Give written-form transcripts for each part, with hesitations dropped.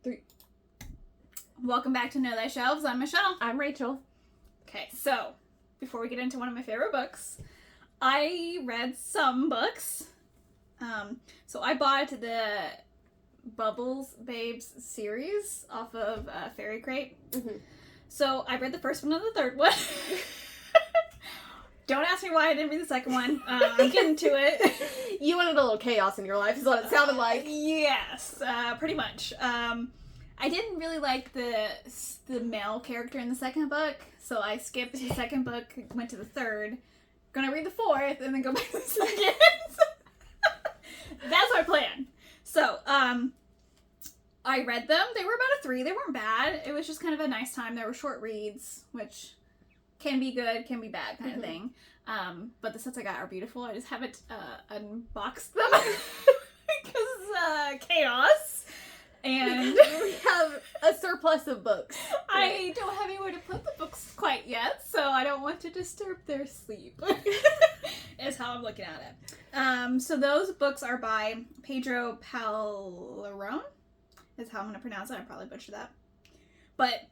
3. Welcome back to Know Thy Shelves. I'm Michelle. I'm Rachel. Okay, so before we get into one of my favorite books, I read some books. So I bought the Bubbles Babes series off of Fairy Crate. Mm-hmm. So I read the first one and the third one. Don't ask me why I didn't read the second one. I'm getting to it. You wanted a little chaos in your life, is what it sounded like. Yes, pretty much. I didn't really like the male character in the second book, so I skipped the second book, went to the third, gonna read the fourth, and then go back to the second. That's my plan. So, I read them. They were about a 3. They weren't bad. It was just kind of a nice time. They were short reads, which can be good, can be bad kind of thing. But the sets I got are beautiful. I just haven't unboxed them because chaos. And we have a surplus of books. I don't have anywhere to put the books quite yet, so I don't want to disturb their sleep. Is how I'm looking at it. So those books are by Pedro Paleron, is how I'm going to pronounce it. I probably butchered that. But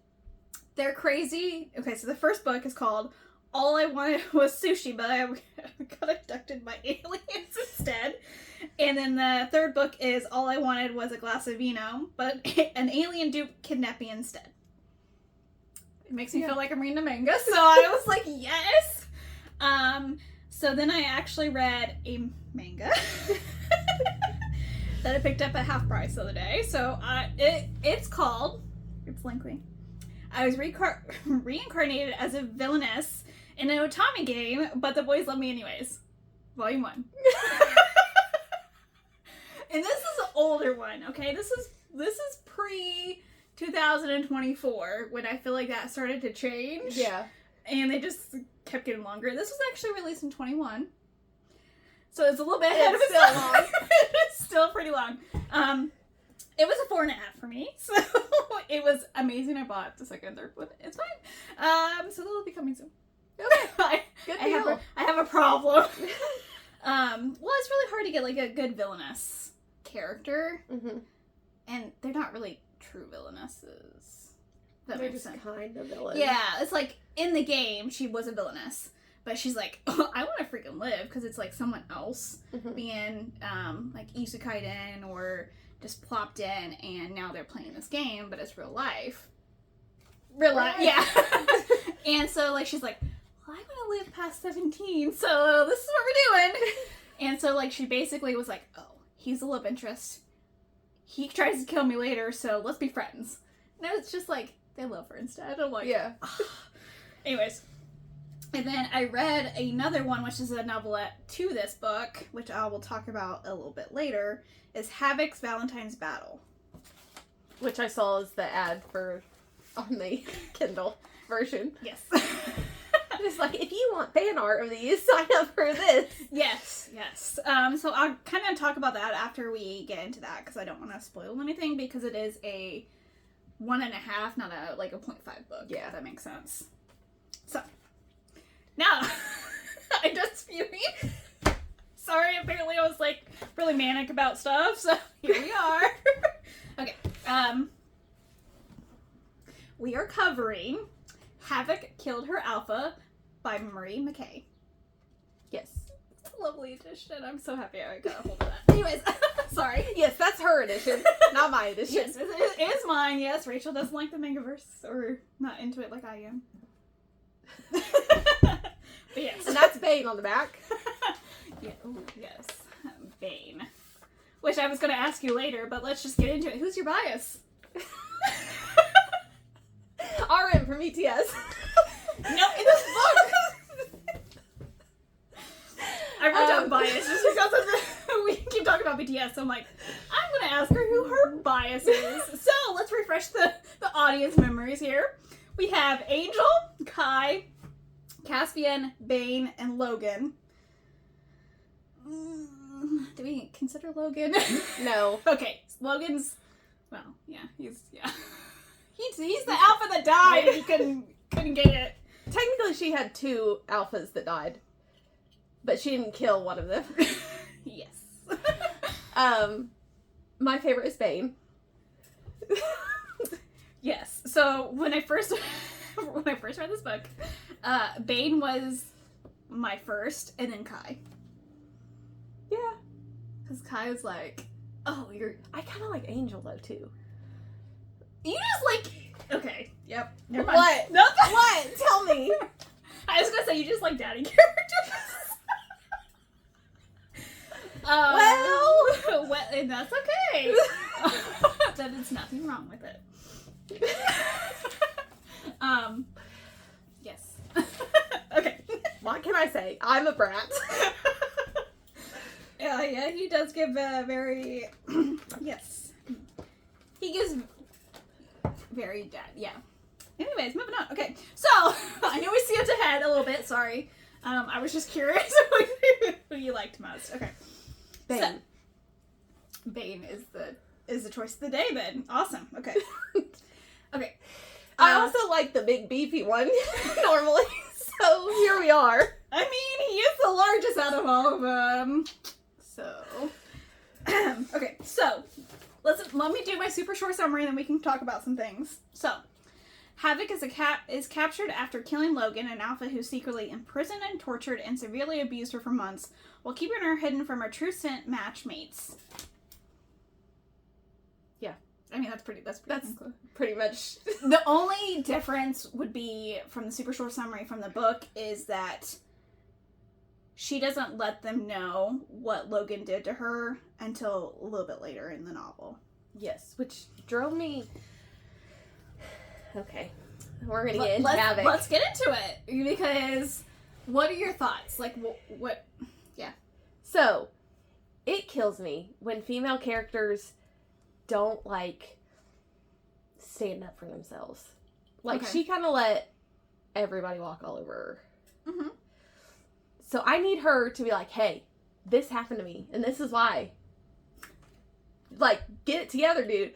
they're crazy. Okay, so the first book is called All I Wanted Was Sushi, but I got abducted by aliens instead. And then the third book is All I Wanted Was a Glass of Vino, but an alien dupe kidnapped me instead. It makes me feel like I'm reading a manga, so I was like, yes! So then I actually read a manga that I picked up at half price the other day. So it's lengthy. I was reincarnated as a villainess in an Otami game, but the boys love me anyways. Volume 1. And this is an older one, okay? This is pre 2024 when I feel like that started to change. Yeah. And they just kept getting longer. This was actually released in 21. So it's a little bit ahead of its still time. It's still pretty long. It was a 4.5 for me, so it was amazing. I bought the second and third one. It's fine. So they'll be coming soon. Okay. Good deal. I have a problem. Well, it's really hard to get like a good villainess character, and they're not really true villainesses. They're just kind of villains. Yeah, it's like in the game she was a villainess, but she's like, oh, I want to freaking live because it's like someone else being like isekai'd in or just plopped in, and now they're playing this game, but it's real life. Real life, yeah. And so like she's like, well, I want to live past 17, so this is what we're doing. And so like she basically was like, oh, he's a love interest. He tries to kill me later, so let's be friends. No, it's just like they love her instead. I'm like, yeah. Anyways. And then I read another one, which is a novelette to this book, which I will talk about a little bit later, is Havoc's Valentine's Battle. Which I saw as the ad for on the Kindle version. Yes. It's like, if you want fan art of these, sign up for this. Yes. So I'll kind of talk about that after we get into that, because I don't want to spoil anything, because it is a 1.5, not a 0.5 book. Yeah. If that makes sense. So, now, I'm just spewing. Sorry, apparently I was like really manic about stuff, so here we are. Okay, we are covering Havoc Killed Her Alpha by Mackay. Yes. It's a lovely edition. I'm so happy I got a hold of that. Anyways, sorry. Yes, that's her edition, not my edition. Yes, it is mine. Yes, Rachel doesn't like the mangaverse, or not into it like I am. But yes. And that's Bane on the back. Yeah. Ooh, yes. Bane. Which I was going to ask you later, but let's just get into it. Who's your bias? RM from ETS. No, in this book. I wrote down bias just because of we keep talking about BTS, so I'm like, I'm going to ask her who her bias is. So let's refresh the audience memories here. We have Angel, Kai, Caspian, Bane, and Logan. Do we consider Logan? No. Okay, Logan's, well, yeah, he's the alpha that died and he couldn't get it. Technically, she had 2 alphas that died, but she didn't kill one of them. Yes. My favorite is Bane. So when I first read this book, Bane was my first, and then Kai. Yeah. Because Kai was like, oh, I kind of like Angel though too. you just like, okay, yep. Never mind. What? No, What? Tell me. I was gonna say you just like daddy characters. Well, and that's okay. That is nothing wrong with it. Yes. Okay. What can I say? I'm a brat. Yeah, he does give a very, yes. He gives very dad, yeah. Anyways, moving on. Okay, so, I know we skipped ahead a little bit, sorry. I was just curious who you liked most. Okay. Bane. So, Bane is the choice of the day, then. Awesome. Okay. Okay. I also like the big beefy one normally, so here we are. I mean, he is the largest out of all of them. So, okay, so let me do my super short summary, and then we can talk about some things. So, Havoc is captured after killing Logan, an alpha who secretly imprisoned and tortured and severely abused her for months, while keeping her hidden from her true scent match mates. Yeah, I mean that's pretty pretty much. The only difference would be from the super short summary from the book is that she doesn't let them know what Logan did to her until a little bit later in the novel. Yes, which drove me. Okay, we're gonna get into Havoc. Let's get into it, because what are your thoughts? Like, what? Yeah. So, it kills me when female characters don't, like, stand up for themselves. Like, Okay. she kind of let everybody walk all over her. Mm-hmm. So I need her to be like, hey, this happened to me, and this is why. Like, get it together, dude.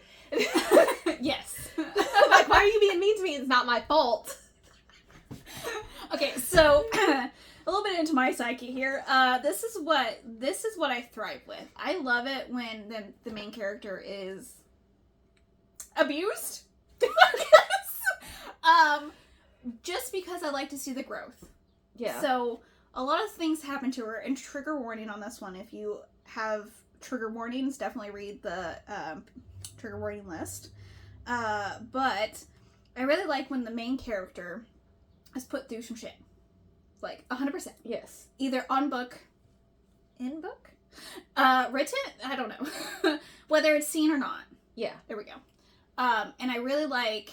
Yes. Like, why are you being mean to me? It's not my fault. Okay, so a little bit into my psyche here. This is what I thrive with. I love it when the main character is abused. Just because I like to see the growth. Yeah. So a lot of things happen to her, and trigger warning on this one. If you have trigger warnings, definitely read the trigger warning list. But I really like when the main character is put through some shit. Like, 100%. Yes. Either on book, in book, written, I don't know. Whether it's seen or not. Yeah. There we go. And I really like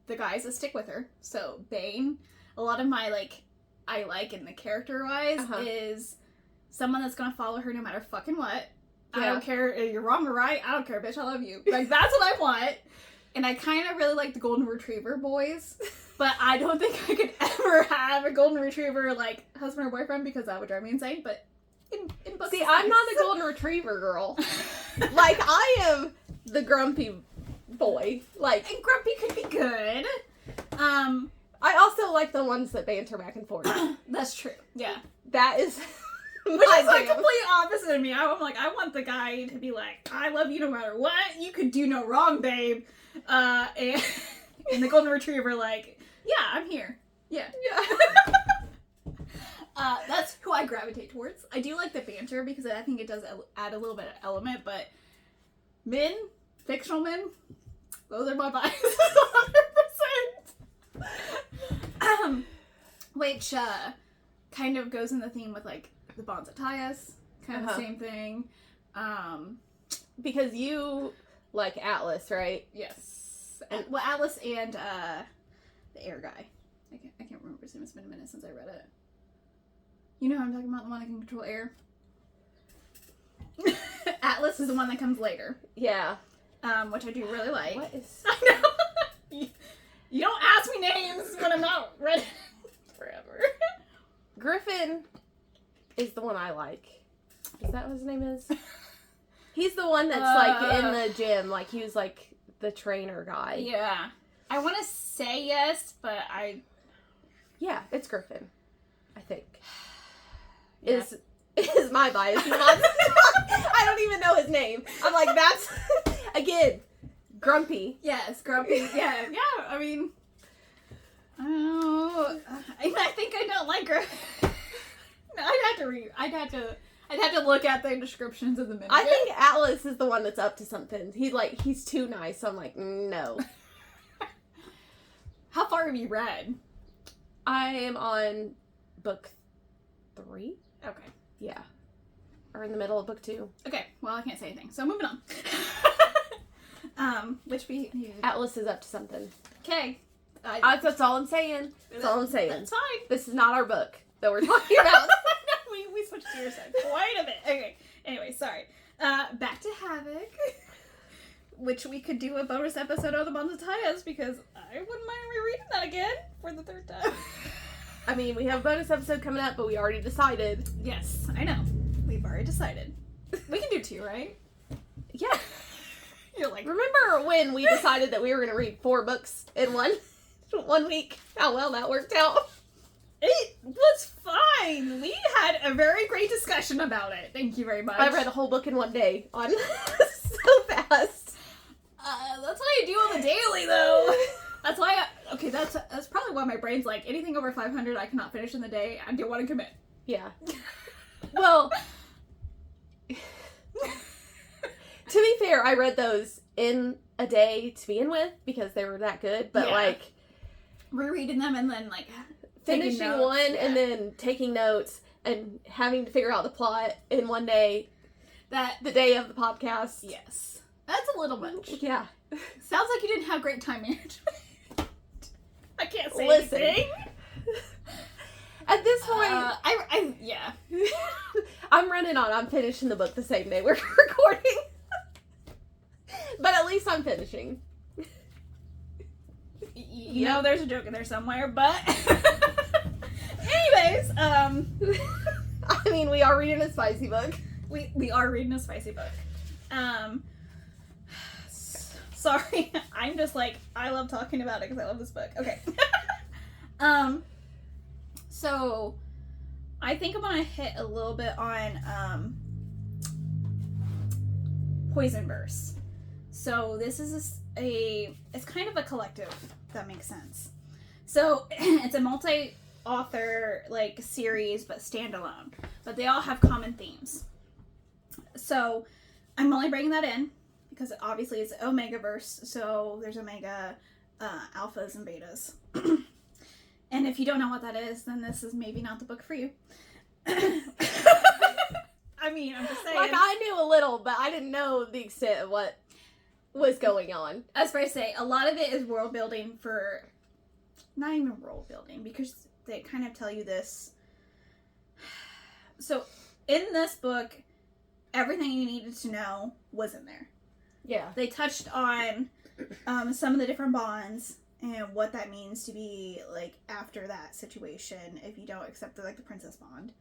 the guys that stick with her. So, Bane, a lot of my, I like in the character-wise is someone that's gonna follow her no matter fucking what. Yeah. I don't care if you're wrong or right. I don't care, bitch. I love you. Like, that's what I want. And I kind of really like the golden retriever boys. But I don't think I could ever have a golden retriever, husband or boyfriend, because that would drive me insane. But in books, see, I'm not a golden retriever girl. I am the grumpy boy. And grumpy could be good. I also like the ones that banter back and forth. That's true. Yeah. That is... Which is complete opposite of me. I'm like, I want the guy to be like, I love you no matter what. You could do no wrong, babe. And the golden retriever, yeah, I'm here. Yeah. That's who I gravitate towards. I do like the banter because I think it does add a little bit of element, but men, fictional men, those are my biases 100%. Which kind of goes in the theme with the bonds that tie us, kind of the same thing. Because you like Atlas, right? Yes. Well, Atlas and the air guy. I can't remember his name. It's been a minute since I read it. You know who I'm talking about? The one that can control air. Atlas is the one that comes later. Yeah. Which I do really like. What is... I know. You don't ask me names when I'm not ready. Forever. Griffin is the one I like. Is that what his name is? He's the one that's in the gym. He was the trainer guy. Yeah. I want to say yes, but Yeah, it's Griffin. I think. Yeah. Is my bias. I don't even know his name. I'm that's... Again, Grumpy. Yes, grumpy. Yeah. I mean, oh, I think I don't like Griffin. No, I'd have to look at the descriptions of the minion. I think Atlas is the one that's up to something. He's too nice. So I'm like, no. How far have you read? I am on book 3. Okay. Yeah. Or in the middle of book 2. Okay. Well, I can't say anything, so moving on. Which we Atlas is up to something. okay. That's all I'm saying. That's all I'm saying. That's fine. This is not our book that we're talking about. we switched gears quite a bit. Okay. Anyway, sorry. Back to Havoc. Which we could do a bonus episode on the Bonzatias because I wouldn't mind rereading that again for the 3rd time. I mean, we have a bonus episode coming up, but we already decided. Yes, I know. We've already decided. We can do 2, right? Yeah. You're like, remember when we decided that we were going to read 4 books in one week? How well that worked out. It was fine. We had a very great discussion about it. Thank you very much. I read a whole book in one day on so fast. That's what I do on the daily, though. That's why. That's probably why my brain's like anything over 500 I cannot finish in the day. I don't want to commit. Yeah. Well, to be fair, I read those in a day to begin with because they were that good. But rereading them and then finishing one and then taking notes and having to figure out the plot in one day. The day of the podcast. Yes. That's a little much. Yeah. Sounds like you didn't have great time management. I can't say anything. At this point, yeah. I'm running on. I'm finishing the book the same day we're recording. But at least I'm finishing. You know there's a joke in there somewhere, but... Anyways, I mean, we are reading a spicy book. We are reading a spicy book. Sorry, I'm just I love talking about it because I love this book. Okay. So I think I'm gonna hit a little bit on Poison Verse. So this is it's kind of a collective, if that makes sense. So it's a multi-author series but standalone, but they all have common themes. So I'm only bringing that in because obviously it's Omegaverse, so there's Omega alphas and betas. And if you don't know what that is, then this is maybe not the book for you. I mean, I'm just saying. I knew a little, but I didn't know the extent of what was going on. As for I say, a lot of it is world building for... Not even world building, because they kind of tell you this. So, in this book, everything you needed to know was in there. Yeah. They touched on some of the different bonds and what that means to be after that situation if you don't accept the princess bond.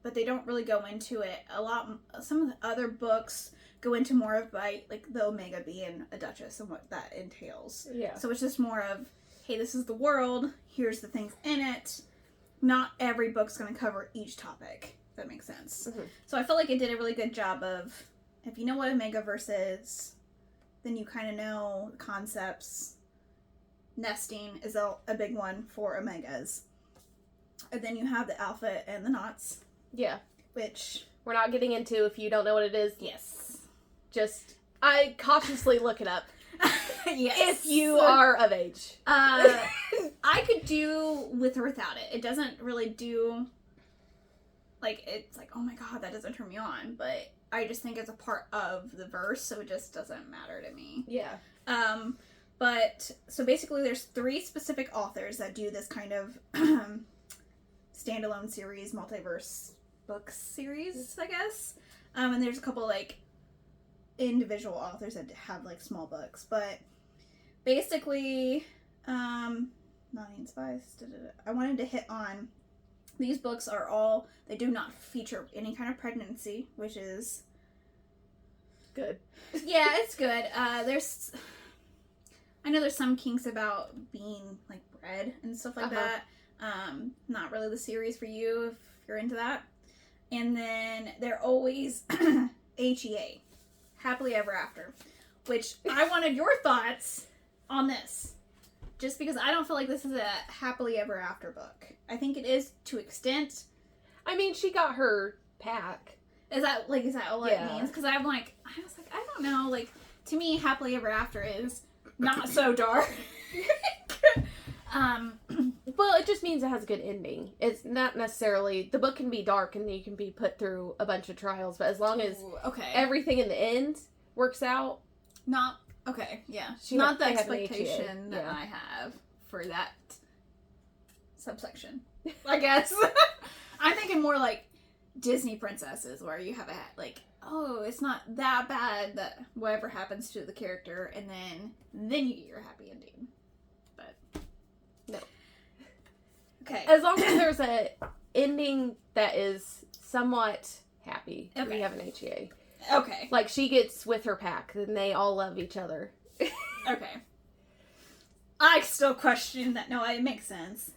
But they don't really go into it a lot. Some of the other books go into more of the Omega being a duchess and what that entails. Yeah. So it's just more of, hey, this is the world. Here's the things in it. Not every book's going to cover each topic. If that makes sense. Mm-hmm. So I feel like it did a really good job of, if you know what Omegaverse is, then you kind of know the concepts. Nesting is a big one for Omegas. And then you have the Alpha and the Knots. Yeah. Which... we're not getting into if you don't know what it is. Yes. I cautiously look it up. Yes. If you are of age. I could do with or without it. It doesn't really do... it's oh my god, that doesn't turn me on. But I just think it's a part of the verse, so it just doesn't matter to me. Yeah. But, so basically there's 3 specific authors that do this kind of standalone series, multiverse book series, I guess. And there's a couple, individual authors that have, small books. But, basically, Naughty Spies, I wanted to hit on, these books are all, they do not feature any kind of pregnancy, which is... good. Yeah, it's good. I know there's some kinks about being bred and stuff like that. Not really the series for you if you're into that. And then they're always HEA, happily ever after. which I wanted your thoughts on this. Just because I don't feel like this is a happily ever after book. I think it is to extent. I mean, she got her pack. Is that all it means? Because I was like, I don't know. Like, to me, happily ever after is not so dark. Well, it just means it has a good ending. It's not necessarily, the book can be dark and you can be put through a bunch of trials, but as long as everything in the end works out. Not the expectation that I have for that subsection, I guess. I'm thinking more like Disney princesses, where you have it's not that bad that whatever happens to the character, and then you get your happy ending. But no. Okay. As long as there's a ending that is somewhat happy, we have an HEA. Okay. Like, she gets with her pack, then they all love each other. Okay. I still question that. No, it makes sense.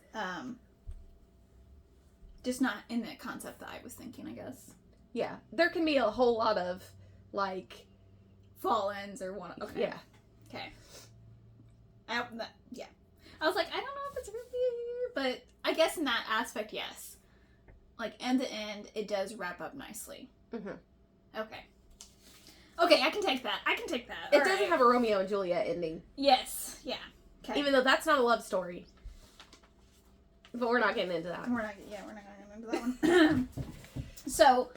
Just not in the concept that I was thinking, I guess. Yeah. There can be a whole lot of, like... fall-ins or one... Okay. Yeah. Okay. Yeah. I was like, I don't know if it's really... But I guess in that aspect, yes. Like, end to end, it does wrap up nicely. Mm-hmm. Okay. Okay, I can take that. It doesn't have a Romeo and Juliet ending. Yes. Yeah. Okay. Even though that's not a love story. But we're not getting into that. We're not getting into that one. So,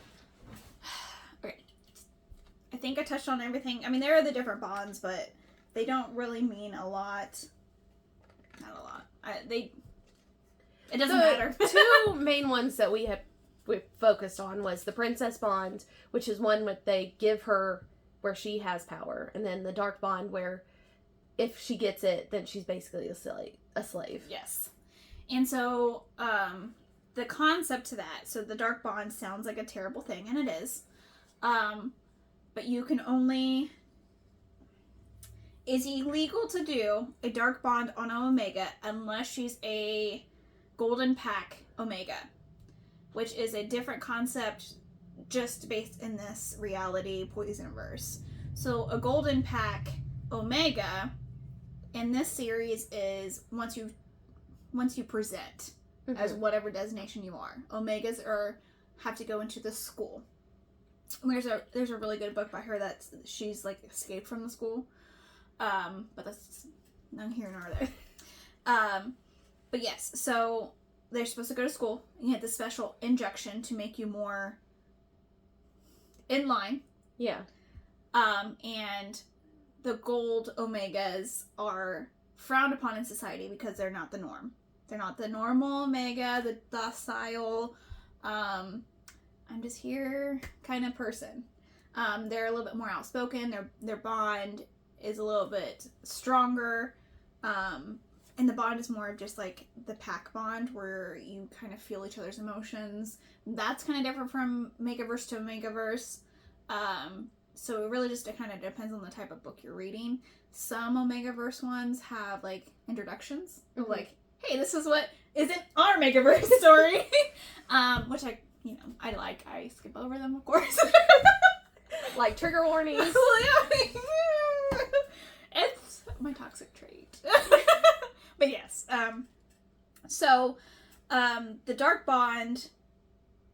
okay. I think I touched on everything. I mean, there are the different bonds, but they don't really mean a lot. Not a lot. It doesn't matter. Two main ones that we focused on was the Princess Bond, which is one where they give her where she has power, and then the Dark Bond where if she gets it, then she's basically a slave. Yes. And so, the concept to that, so the Dark Bond sounds like a terrible thing, and it is. But you can only... It's illegal to do a Dark Bond on an Omega unless she's a Golden Pack Omega, which is a different concept just based in this reality Poisonverse. So a Golden Pack Omega in this series is once you present as whatever designation you are. Omegas have to go into the school. There's a really good book by her that she's like escaped from the school. But that's neither here nor there. But yes, so they're supposed to go to school, and you have this special injection to make you more in line. Yeah. And the gold Omegas are frowned upon in society because they're not the norm. They're not the normal Omega, the docile, I'm just here kind of person. They're a little bit more outspoken. Their bond is a little bit stronger. And the bond is more of just like the pack bond where you kind of feel each other's emotions. That's kind of different from Megaverse to Omegaverse. So it really just kind of depends on the type of book you're reading. Some Omegaverse ones have like introductions of like, hey, this is what isn't our Megaverse story. Which I like. I skip over them, of course. Like trigger warnings. It's my toxic trait. But yes. So the Dark Bond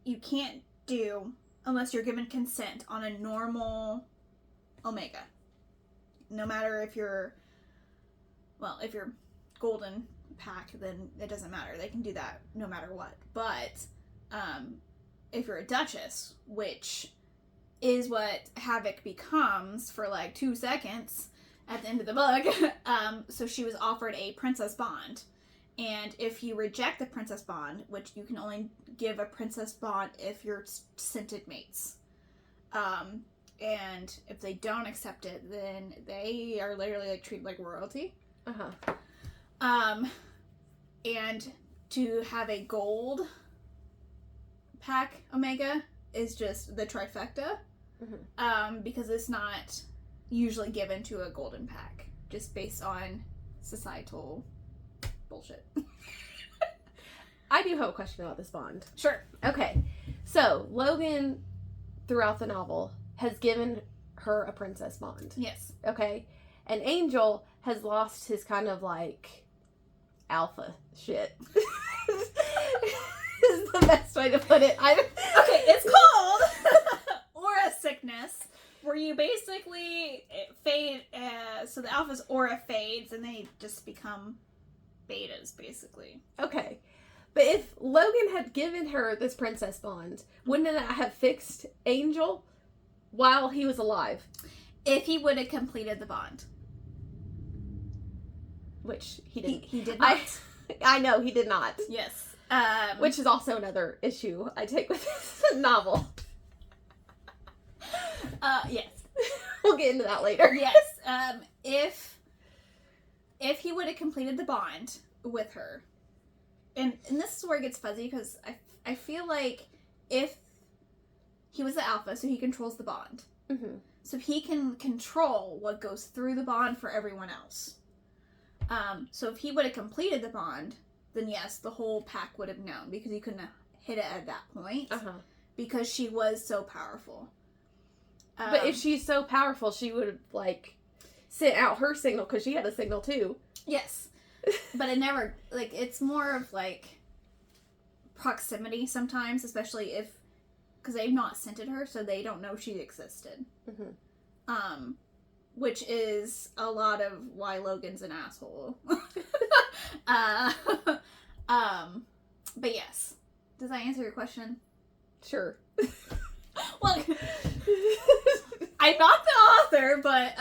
you can't do unless you're given consent on a normal Omega. No matter if you're Golden Pack, then it doesn't matter. They can do that no matter what. But if you're a Duchess, which is what Havoc becomes for like 2 seconds at the end of the book, so she was offered a Princess Bond. And if you reject the Princess Bond, which you can only give a Princess Bond if you're scented mates, and if they don't accept it, then they are literally like treated like royalty. And to have a gold pack Omega is just the trifecta, because it's not usually given to a golden pack, just based on societal bullshit. I do have a question about this bond. Sure. Okay. So, Logan, throughout the novel, has given her a princess bond. Yes. Okay? And Angel has lost his kind of, like, alpha shit. Is the best way to put it. Okay, it's called aura sickness, where you basically fade, so the alpha's aura fades, and they just become betas, basically. Okay. But if Logan had given her this princess bond, wouldn't that have fixed Angel while he was alive? If he would have completed the bond. Which he didn't. He did not. I know, he did not. Yes. Which is also another issue I take with this novel. Yes. We'll get into that later. Yes. If he would have completed the bond with her, and this is where it gets fuzzy, because I feel like if he was the alpha, so he controls the bond. Mm-hmm. So he can control what goes through the bond for everyone else. So if he would have completed the bond, then yes, the whole pack would have known, because he couldn't have hit it at that point. Because she was so powerful. But if she's so powerful, she would have, like, sent out her signal, because she had a signal too. Yes. But it never, like, it's more of, like, proximity sometimes, especially if, because they've not scented her, so they don't know she existed. Mm-hmm. Which is a lot of why Logan's an asshole. But yes. Does that answer your question? Sure. Well, I'm not the author, but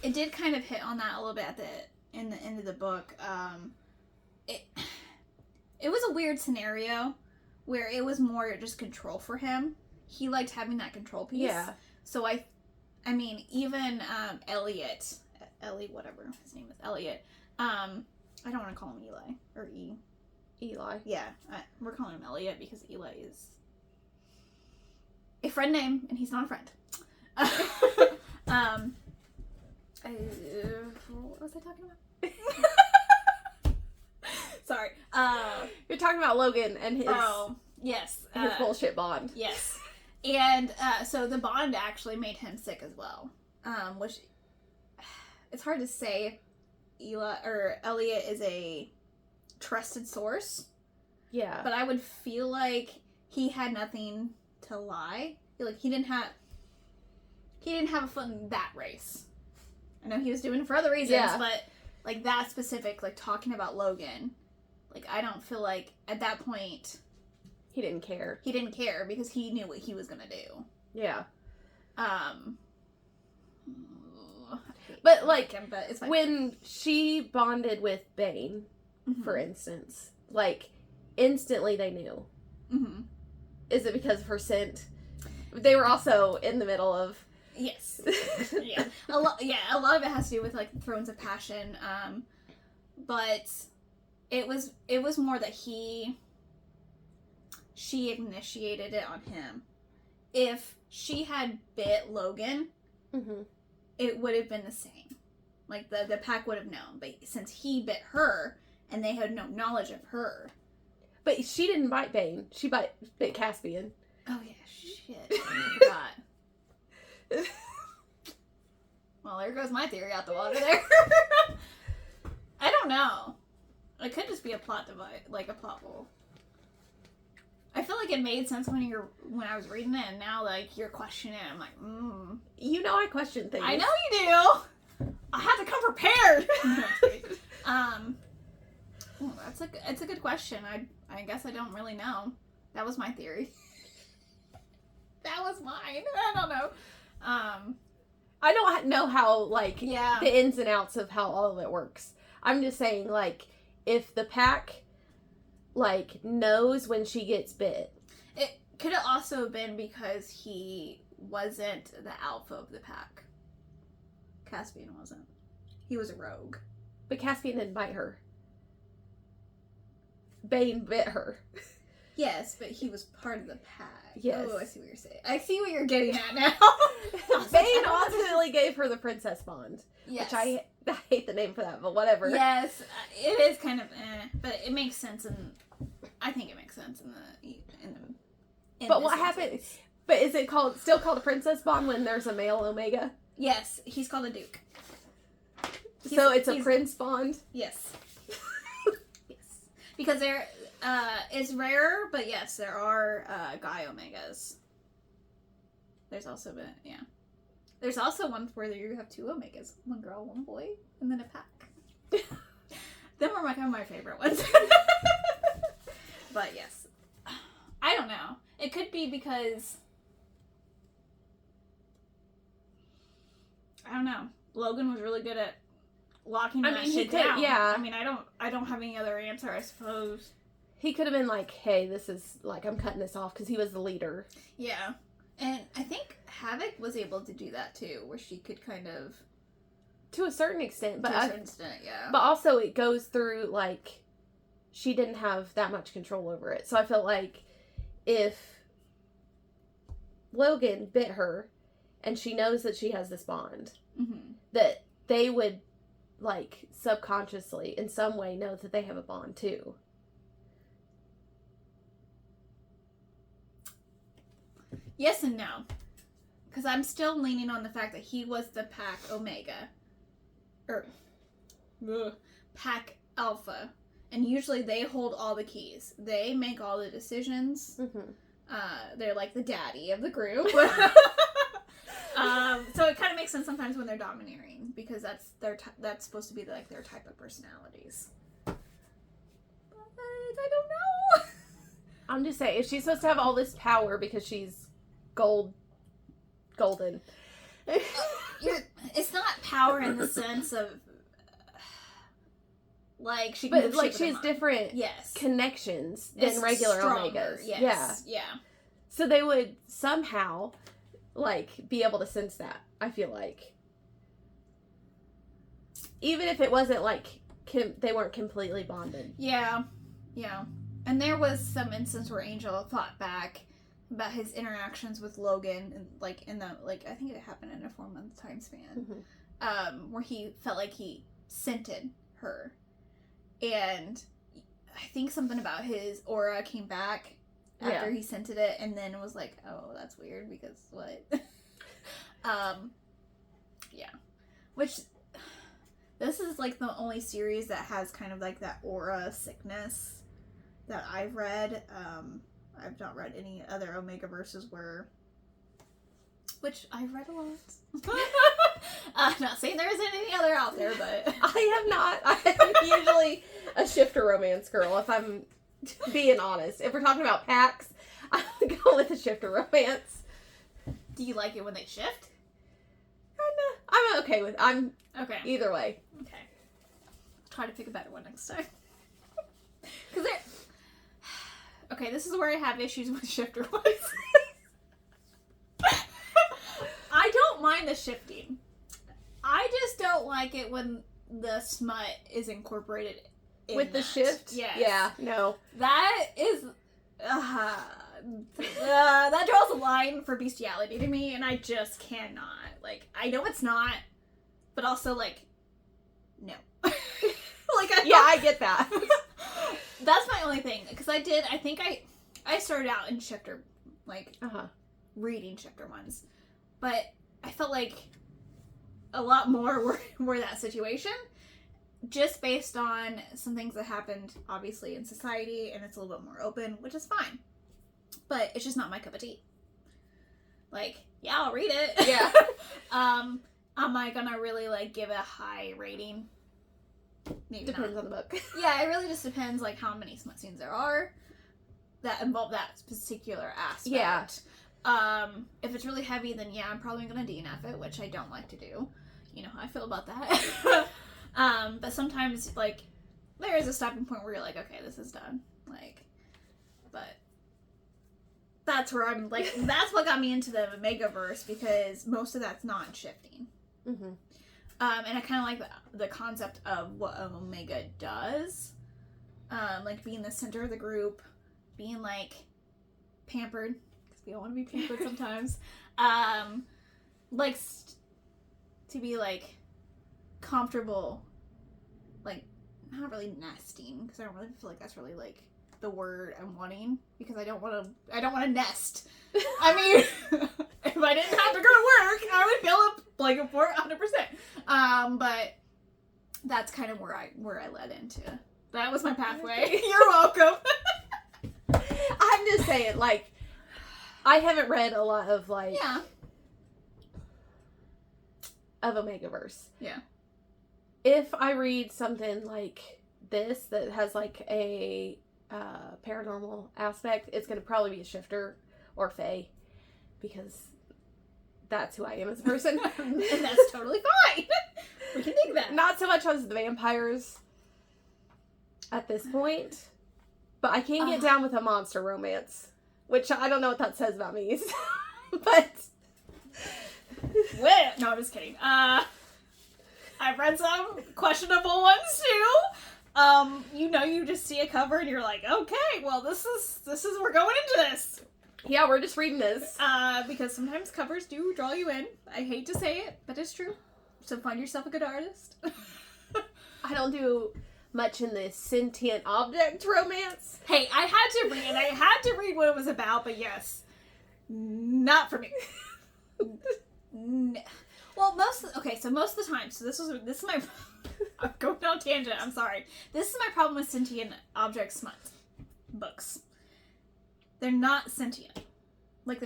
it did kind of hit on that a little bit at in the end of the book. It was a weird scenario where it was more just control for him. He liked having that control piece. Yeah. So I mean, even Ellie, whatever his name is, Elliot. I don't want to call him Eli or Eli. Yeah, we're calling him Elliot because Eli is a friend name, and he's not a friend. What was I talking about? Sorry. You're talking about Logan and his yes, his bullshit bond. Yes. And so the bond actually made him sick as well, which it's hard to say. Elliot is a trusted source. Yeah. But I would feel like he had nothing to lie. Like he didn't have a foot in that race. I know he was doing it for other reasons, but like that specific, like talking about Logan, like I don't feel like at that point he didn't care. He didn't care because he knew what he was gonna do. Yeah. But like him, but it's fine. When she bonded with Bane, for instance, like instantly they knew. Mm-hmm. Is it because of her scent? They were also in the middle of. Yes. Yeah. A lot of it has to do with like Thrones of Passion. But it was more that she initiated it on him. If she had bit Logan, it would have been the same. Like the pack would have known. But since he bit her and they had no knowledge of her. But she didn't bite Bane. She bit Caspian. Oh yeah, shit. I forgot. Well, there goes my theory out the water there. I don't know. It could just be a plot device, like a plot hole. I feel like it made sense when I was reading it, and now like you're questioning it. I'm like, You know I question things. I know you do. I have to come prepared. It's a good question. I guess I don't really know. That was my theory. That was mine. I don't know. I don't know how, like, yeah, the ins and outs of how all of it works. I'm just saying, like, if the pack, like, knows when she gets bit. It could have also been because he wasn't the alpha of the pack. Caspian wasn't. He was a rogue. But Caspian didn't bite her. Bane bit her. Yes, but he was part of the pack. Yes. Oh, I see what you're saying. I see what you're getting at now. Bane ultimately gave her the princess bond. Yes. Which I hate the name for that, but whatever. Yes, it is kind of but it makes sense I think it makes sense in the But what happened? But is it still called a princess bond when there's a male Omega? Yes, he's called a duke. So it's a prince bond? Yes. Yes. Because it's rare, but yes, there are guy Omegas. There's also There's also one where you have 2 Omegas. 1 girl, 1 boy, and then a pack. Them are kind of my favorite ones. But yes. I don't know. It could be because... I don't know. Logan was really good at locking that shit down. Yeah. I mean, I don't have any other answer, I suppose. He could have been like, hey, this is, like, I'm cutting this off, because he was the leader. Yeah. And I think Havoc was able to do that, too, where she could kind of... To a certain extent. But yeah. But also, it goes through, like, she didn't have that much control over it. So I felt like if Logan bit her, and she knows that she has this bond, that they would, like, subconsciously, in some way, know that they have a bond, too. Yes and no. Because I'm still leaning on the fact that he was the Pack Omega. Or, Pack Alpha. And usually they hold all the keys. They make all the decisions. They're like the daddy of the group. So it kind of makes sense sometimes when they're domineering. Because that's supposed to be like their type of personalities. But I don't know. I'm just saying, if she's supposed to have all this power because she's golden. It's not power in the sense of like she, but like she has different yes connections than regular Omegas. Yes. Yeah. So they would somehow like be able to sense that. I feel like, even if it wasn't like they weren't completely bonded. Yeah. And there was some instance where Angel fought back about his interactions with Logan, and like in the I think it happened in a 4-month time span, where he felt like he scented her, and I think something about his aura came back after he scented it, and then was like, oh, that's weird because what? Yeah, which this is like the only series that has kind of like that aura sickness that I've read. I've not read any other Omega verses which I've read a lot. I'm not saying there isn't any other out there, but I have not. I'm usually a shifter romance girl, if I'm being honest. If we're talking about packs, I would go with a shifter romance. Do you like it when they shift? I'm okay with. I'm okay. Either way. Okay. Try to pick a better one next time. Because okay, this is where I have issues with shifter ones. I don't mind the shifting. I just don't like it when the smut is incorporated in with the shift. Yes. Yeah. No. That is. That draws a line for bestiality to me, and I just cannot. Like, I know it's not, but also like, no. I get that. That's my only thing, because I think I started out in shifter, like, reading shifter ones, but I felt like a lot more were that situation, just based on some things that happened, obviously, in society, and it's a little bit more open, which is fine, but it's just not my cup of tea. Like, yeah, I'll read it. Yeah. Am I gonna really, like, give it a high rating? Maybe Depends not. on the book. Yeah, it really just depends, like, how many smut scenes there are that involve that particular aspect. Yeah. If it's really heavy, then yeah, I'm probably gonna DNF it, which I don't like to do. You know how I feel about that. But sometimes, like, there is a stopping point where you're like, okay, this is done. Like, but that's where I'm, like, that's what got me into the Omegaverse, because most of that's non-shifting. Mm-hmm. And I kind of like the concept of what Omega does. Like, being the center of the group, being, like, pampered, because we all want to be pampered sometimes. Like, to be, like, comfortable, like, not really nesting, because I don't really feel like that's really, like, the word I'm wanting because I don't want to nest. I mean, if I didn't have to go to work, I would fill a blanket fort 100%. But that's kind of where I led into. That was my pathway. You're welcome. I'm just saying, like, I haven't read a lot of, like, of Omegaverse. Yeah. If I read something like this that has, like, a paranormal aspect, it's going to probably be a shifter or fae, because that's who I am as a person. And that's totally fine. We can think that. Not so much as the vampires at this point, but I can get down with a monster romance, which I don't know what that says about me. But well, no, I'm just kidding. I've read some questionable ones too. You just see a cover and you're like, okay, well, this is we're going into this. Yeah, we're just reading this. Because sometimes covers do draw you in. I hate to say it, but it's true. So find yourself a good artist. I don't do much in the sentient object romance. Hey, I had to read what it was about, but yes, not for me. Well, most of the time, so this is my, I'm going down a tangent, I'm sorry. This is my problem with sentient object smut books. They're not sentient. Like,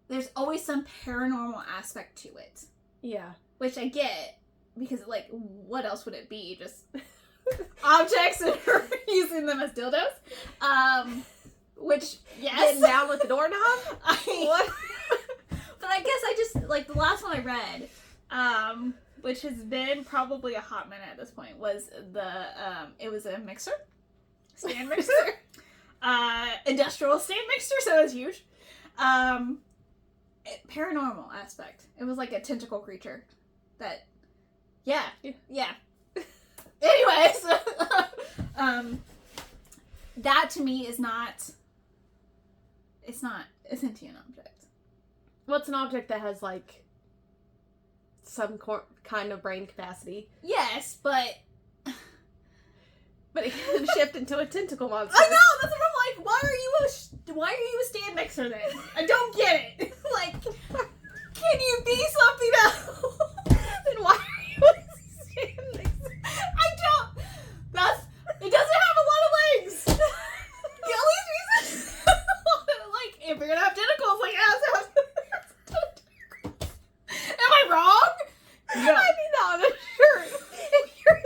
there's always some paranormal aspect to it. Yeah. Which I get, because, like, what else would it be? Just objects and using them as dildos? Which, yes. Getting down with the doorknob? What? But I guess I just, like, the last one I read, which has been probably a hot minute at this point, was it was a mixer. Stand mixer. Industrial stand mixer, so it was huge. Paranormal aspect. It was like a tentacle creature. That, yeah. Anyways, that to me is not, it's not a sentient object. Well, it's an object that has, like, some kind of brain capacity. Yes, but it can shift into a tentacle monster. I know, that's what I'm like, why are you a stand mixer then? I don't get it. Like, can you be something else? Then why are you a stand mixer? It doesn't have a lot of legs. The only reason, like, if you're gonna have tentacles, like, ass. Am I wrong? No. I mean, no, I'm sure. If you're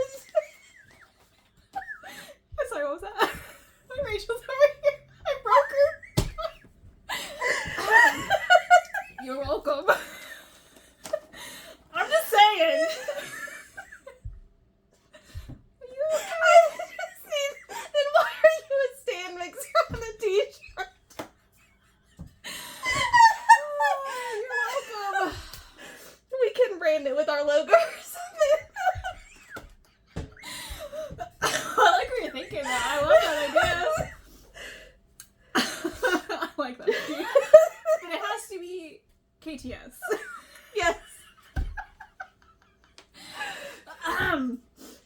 I'm sorry, what was that? Rachel's over here. I broke her. You're welcome. I'm just saying. Then why are you a stand mixer on a t-shirt? You're welcome. We can brand it with our logo or something. I like what you're thinking, though. I love that idea. I like that idea. But it has to be KTS. Yes.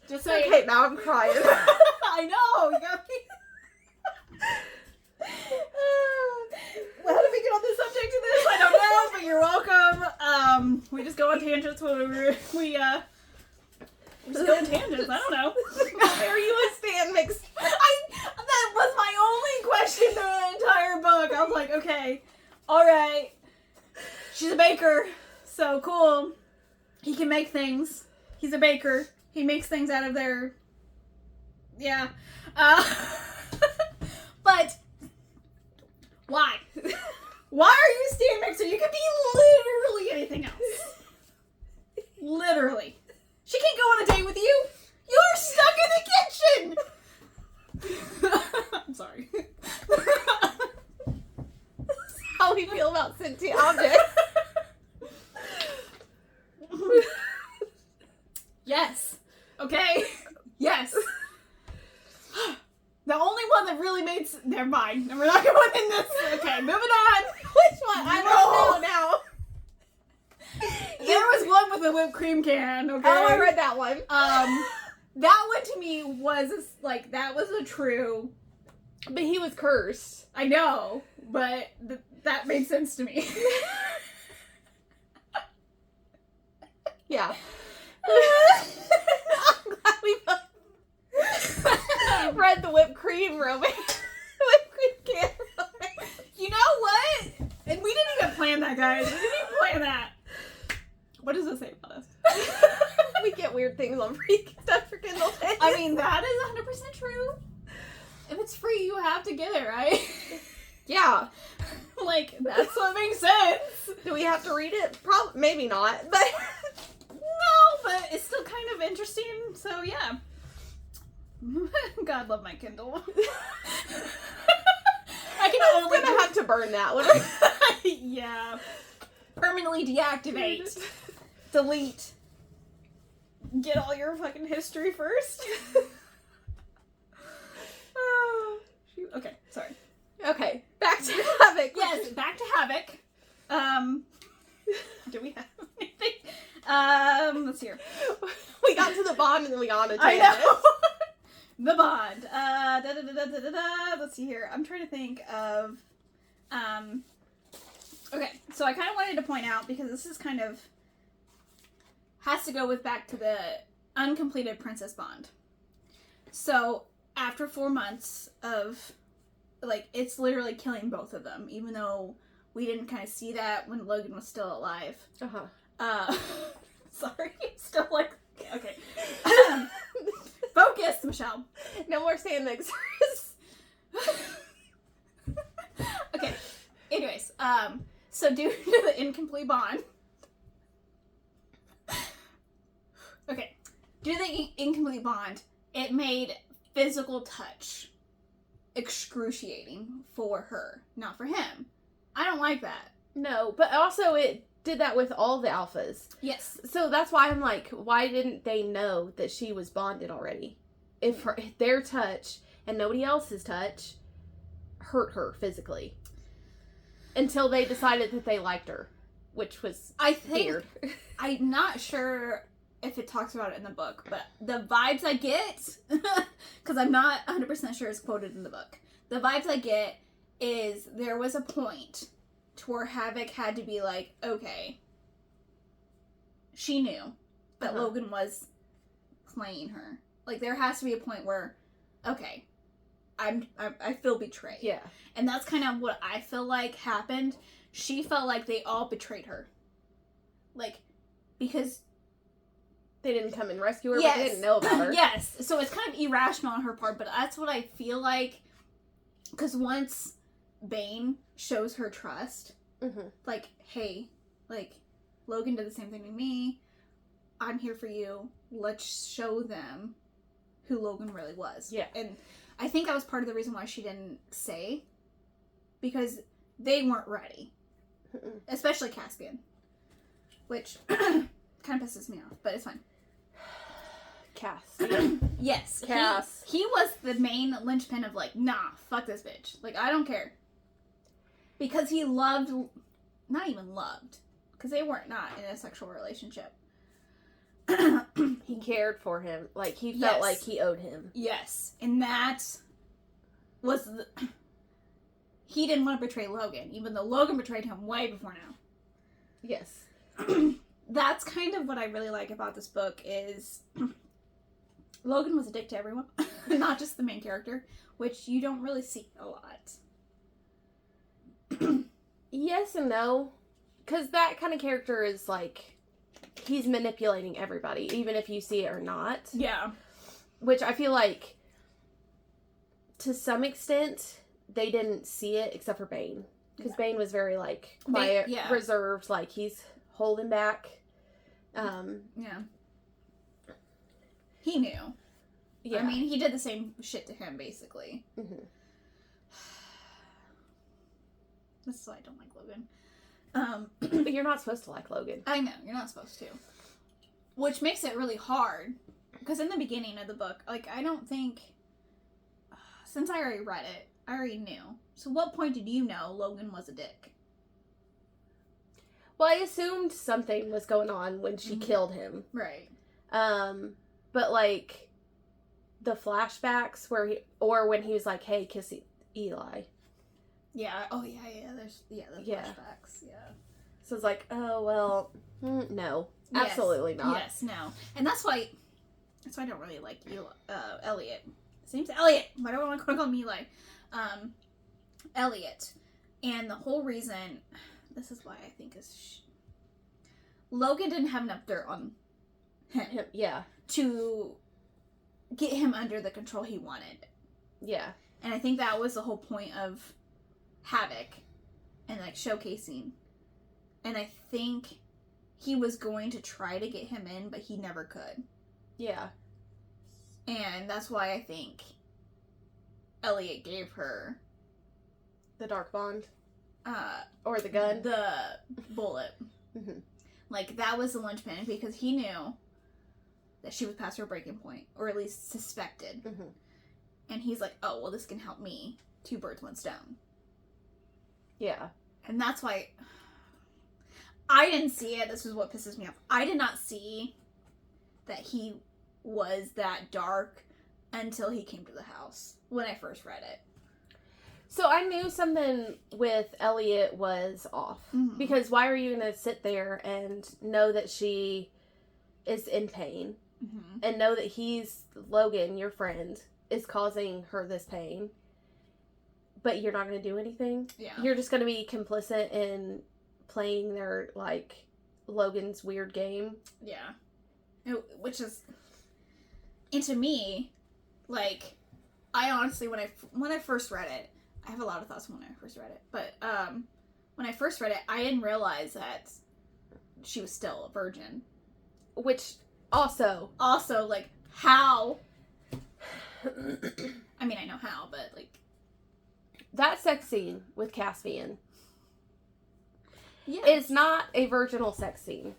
Just so Okay, now I'm crying. I know, you got me. How did we get on the subject of this? I don't know, but you're welcome. We just go on tangents when we just go on tangents. I don't know. Why are you a stand mixer? That was my only question in the entire book. I was like, okay, all right. She's a baker, so cool. He can make things. He's a baker. He makes things out of their... Yeah. But why? Why are you a stand mixer? You could be literally anything else. Literally. She can't go on a date with you. You're stuck in the kitchen. I'm sorry. That's how we feel about sentient objects. Yes. Okay. Yes. The only one that really made never mind. We're not going in this. Okay, moving on. Which one? I don't know now. There was one with a whipped cream can. Okay. Oh, I read that one. That one to me was like, that was a true. But he was cursed. I know, but that made sense to me. Yeah. I'm glad we both read the whipped cream romance. Whipped cream can romance. You know what? And we didn't even plan that, guys. We didn't even plan that. What does it say about us? We get weird things on free stuff for Kindle Days. I mean, that is 100% true. If it's free, you have to get it, right? Yeah. Like, that's what makes sense. Do we have to read it? Probably, maybe not, but... No, but it's still kind of interesting, so yeah. God love my Kindle. I can only gonna have to burn that one. Yeah. Permanently deactivate. Delete. Get all your fucking history first. Oh, shoot. Okay, sorry. Okay, back to Havoc. Yes, back to Havoc. Do we have anything? Let's see here. We got to the bond and then we got on a I tangent. know. The bond. Let's see here. I'm trying to think of. Okay, so I kind of wanted to point out, because this is kind of has to go with back to the uncompleted Princess Bond. So after 4 months of, like, it's literally killing both of them, even though we didn't kind of see that when Logan was still alive. Sorry, still like, okay. Focus, Michelle. No more saying the Okay. Anyways, so due to the incomplete bond. Okay. Due to the incomplete bond, it made physical touch excruciating for her, not for him. I don't like that. No, but also it did that with all the alphas. Yes. So that's why I'm like, why didn't they know that she was bonded already? If their touch and nobody else's touch hurt her physically. Until they decided that they liked her, which was weird. I'm not sure if it talks about it in the book, but the vibes I get, because I'm not 100% sure it's quoted in the book, the vibes I get is there was a point to where Havoc had to be like, okay, she knew that Logan was playing her. Like, there has to be a point where, okay, I feel betrayed. Yeah. And that's kind of what I feel like happened. She felt like they all betrayed her. Like, because they didn't come and rescue her, but they didn't know about her. Yes. So it's kind of irrational on her part, but that's what I feel like. Because once Bane shows her trust, like, hey, like, Logan did the same thing to me. I'm here for you. Let's show them who Logan really was. Yeah. And I think that was part of the reason why she didn't say. Because they weren't ready. Especially Caspian. Which kind of pisses me off, but it's fine. Cass. Yes. Cass. He was the main linchpin of like, nah, fuck this bitch. Like, I don't care. Because he loved, not even loved, because they weren't not in a sexual relationship. He cared for him. Like, he felt like he owed him. Yes. And that was he didn't want to betray Logan, even though Logan betrayed him way before now. Yes. That's kind of what I really like about this book is Logan was a dick to everyone, not just the main character, which you don't really see a lot. Yes and no. Because that kind of character is like, he's manipulating everybody, even if you see it or not. Yeah. Which I feel like, to some extent, they didn't see it except for Bane. Because Bane was very, like, quiet, reserved, like, he's holding back. Yeah. He knew. Yeah. I mean, he did the same shit to him, basically. Mm-hmm. This is why I don't like Logan. But you're not supposed to like Logan. I know, you're not supposed to. Which makes it really hard. Because in the beginning of the book, like, I don't think... Since I already read it, I already knew. So what point did you know Logan was a dick? Well, I assumed something was going on when she killed him. Right. But, like, the flashbacks or when he was like, hey, kiss Eli. Yeah. Oh, yeah. There's the flashbacks. Yeah. So it's like, oh, well, no. Yes. Absolutely not. Yes, no. And that's why I don't really like Elliot. His name's Elliot. Why do I want to call him Eli? Elliot. And the whole reason, this is why I think is Logan didn't have enough dirt on him. Yeah. To get him under the control he wanted. Yeah. And I think that was the whole point of Havoc and like showcasing. And I think he was going to try to get him in, but he never could. Yeah. And that's why I think Elliot gave her the dark bond. Or the gun. The bullet. Mm-hmm. Like, that was the linchpin because he knew that she was past her breaking point, or at least suspected. Mm-hmm. And he's like, oh, well, this can help me. 2 birds, 1 stone. Yeah. And that's why I didn't see it. This is what pisses me off. I did not see that he was that dark until he came to the house when I first read it. So I knew something with Elliot was off. Mm-hmm. Because why are you going to sit there and know that she is in pain? Mm-hmm. And know that Logan, your friend, is causing her this pain. But you're not going to do anything? Yeah. You're just going to be complicit in playing their, like, Logan's weird game? Yeah. Which is... And to me, like, I honestly, when I first read it, I have a lot of thoughts when I first read it, but when I first read it, I didn't realize that she was still a virgin. Which, also, like, how? I mean, I know how, but, like... That sex scene with Caspian yes. is not a virginal sex scene.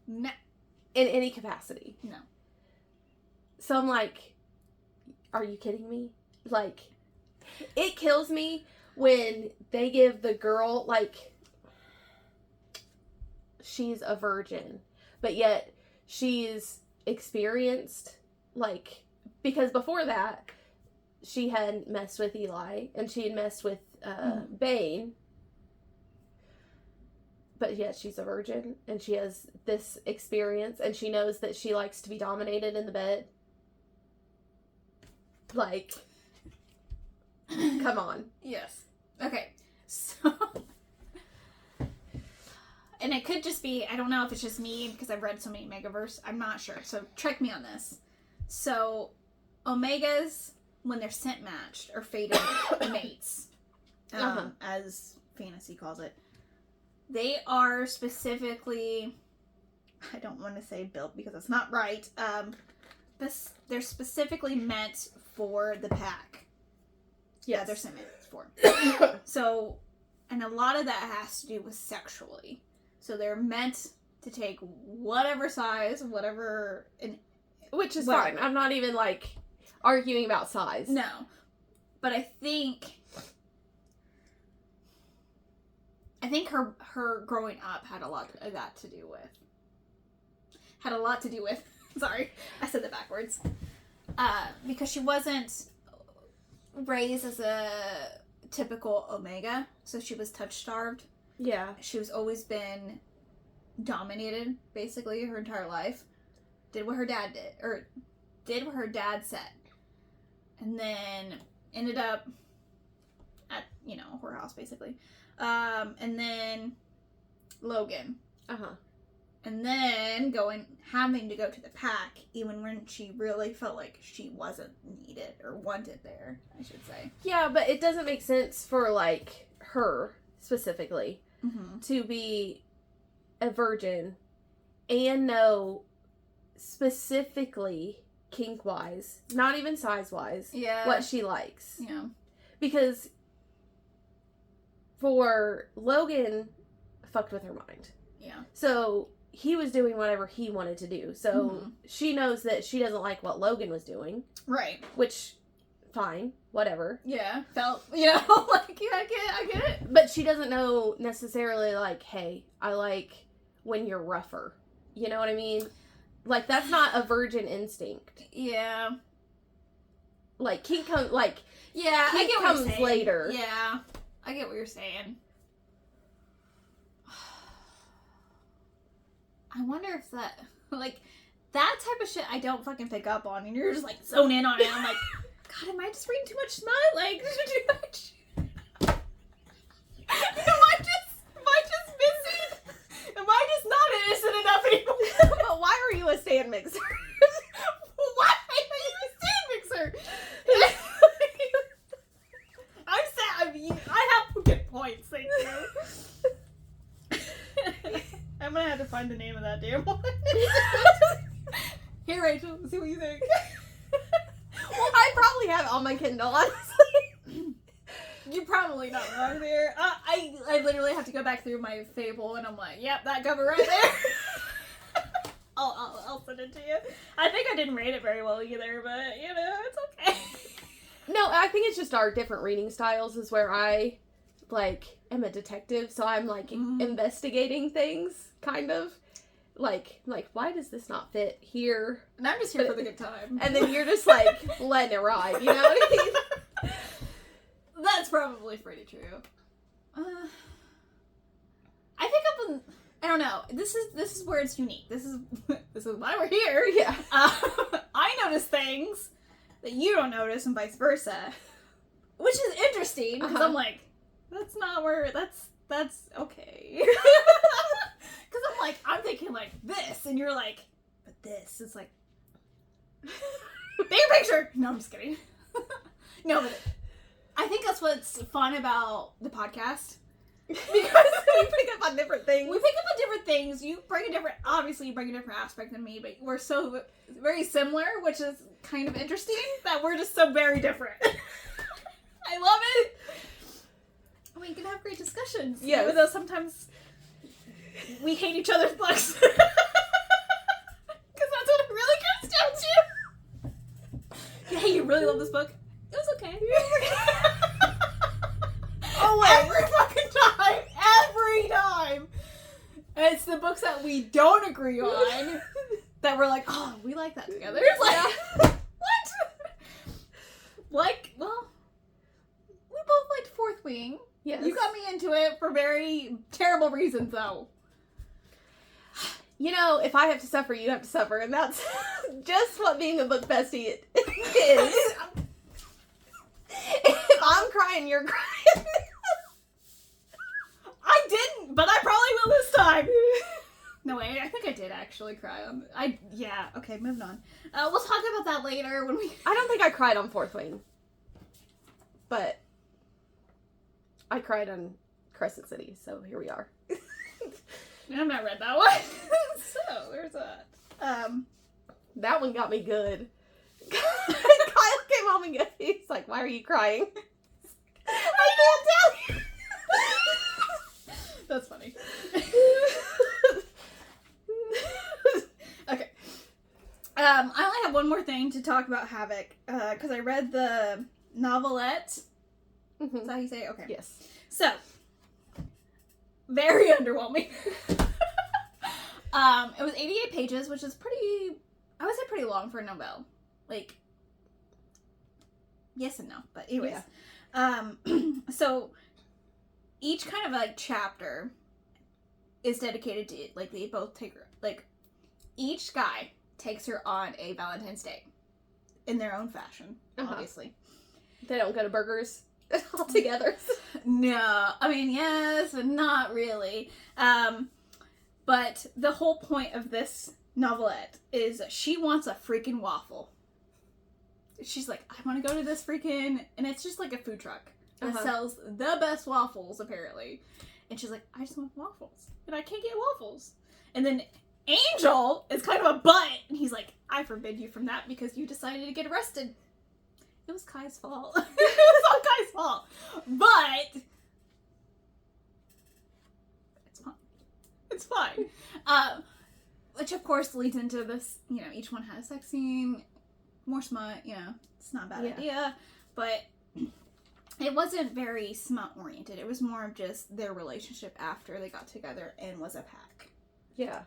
No. In any capacity. No. So I'm like, are you kidding me? Like, it kills me when they give the girl, like, she's a virgin, but yet she's experienced, like, because before that, she had messed with Eli, and she had messed with Bane, but yet she's a virgin, and she has this experience, and she knows that she likes to be dominated in the bed. Like, come on. Yes. Okay. So, and it could just be, I don't know if it's just me, because I've read so many Megaverse. I'm not sure. So, check me on this. So, Omegas, when they're scent matched, or fated mates, as fantasy calls it, they are specifically, I don't want to say built because that's not right, they're specifically meant for the pack. Yeah, they're scent mates for. So, and a lot of that has to do with sexually. So they're meant to take whatever size, whatever... Which is fine. I'm not even, like, arguing about size. No. But I think her growing up had a lot of that to do with... Sorry, I said that backwards. Because she wasn't raised as a typical Omega, so she was touch-starved. Yeah. She was always been dominated, basically, her entire life. Did what her dad said. And then ended up at, a whorehouse, basically. And then Logan. Uh-huh. And then having to go to the pack, even when she really felt like she wasn't needed or wanted there, I should say. Yeah, but it doesn't make sense for, like, her, specifically, to be a virgin and know specifically, kink-wise, not even size-wise, what she likes. Yeah. Because for Logan, fucked with her mind. Yeah. So he was doing whatever he wanted to do. So she knows that she doesn't like what Logan was doing. Right. Which, fine, whatever. Yeah. Like, yeah, I get it. But she doesn't know necessarily, like, hey, I like when you're rougher. You know what I mean? Like, that's not a virgin instinct. Yeah. Like, Kink comes, like, yeah, Kink I get what comes you're saying. later. Yeah, I get what you're saying. I wonder if that, like, that type of shit I don't fucking pick up on, and you're just, like, zone in on it. I'm like, God, am I just reading too much smut? Like, too much? Am I just missing? Am I just not innocent enough anymore? But why are you a stand mixer? Why are you a stand mixer? I'm sad. I have good points, thank you. I'm gonna have to find the name of that damn one. Here, Rachel, see what you think. Well, I probably have it on my Kindle, honestly. You're probably not wrong there. I literally have to go back through my Fable, and I'm like, yep, that cover right there. I'll send it to you. I think I didn't rate it very well either, but, you know, it's okay. No, I think it's just our different reading styles is where I, like, am a detective, so I'm, like, investigating things, kind of. Like, why does this not fit here? And I'm just here for the good time. And then you're just, like, letting it ride, you know what I mean? That's probably pretty true. I pick up on, I don't know. This is where it's unique. This is why we're here. Yeah. I notice things that you don't notice, and vice versa, which is interesting because I'm like, that's not where that's okay. Because I'm like, I'm thinking like this, and you're like, but this. It's like, bigger picture. No, I'm just kidding. No, but I think that's what's fun about the podcast. Because we pick up on different things. We pick up on different things. You bring a different aspect than me, but we're so very similar, which is kind of interesting that we're just so very different. I love it. We can have great discussions. Yeah. Even though sometimes we hate each other's books. Because that's what it really comes down to. Hey, you really love this book? It was okay. Oh, wait. Every time. And it's the books that we don't agree on that we're like, oh, we like that together. It's like, what? Like, well, we both liked Fourth Wing. Yes. You got me into it for very terrible reasons, though. You know, if I have to suffer, you have to suffer, and that's just what being a book bestie is. If I'm crying, you're crying. I didn't, but I probably will this time. No way, I think I did actually cry on. Yeah. Okay, moving on. We'll talk about that later when we. I don't think I cried on Fourth Wing, but I cried on Crescent City. So here we are. I've not read that one. So there's that. That one got me good. Kyle came home and he's like, "Why are you crying?" I can't tell you. That's funny. Okay. I only have one more thing to talk about Havoc, because I read the novelette. Mm-hmm. Is that how you say it? Okay. Yes. So, very underwhelming. It was 88 pages, which is pretty, I would say pretty long for a novelle. Like, yes and no, but anyways. Yeah. So, each kind of, like, chapter is dedicated to, like, they both take her, like, each guy takes her on a Valentine's Day. In their own fashion, obviously. They don't go to burgers all together. No. I mean, yes, but not really. But the whole point of this novelette is she wants a freaking waffle. She's like, I want to go to this freaking... And it's just like a food truck that sells the best waffles, apparently. And she's like, I just want waffles. And I can't get waffles. And then Angel is kind of a butt. And he's like, I forbid you from that because you decided to get arrested. It was Kai's fault. It was all Kai's fault. But... It's fine. Which, of course, leads into this, you know, each one has a sex scene, more smut, you know, it's not a bad idea, but it wasn't very smut-oriented. It was more of just their relationship after they got together and was a pack. Yeah.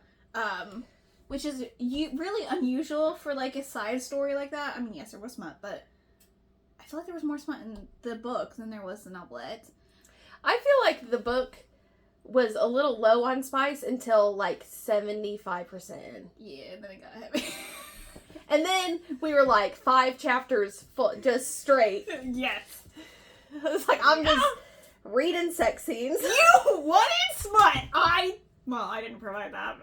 Which is really unusual for, like, a side story like that. I mean, yes, there was smut, but I feel like there was more smut in the book than there was the novelette. I feel like the book was a little low on spice until like 75%. Yeah, and then it got heavy. And then we were like 5 chapters full, just straight. Yes. It's like, I'm just reading sex scenes. You wanted smut! Well, I didn't provide that.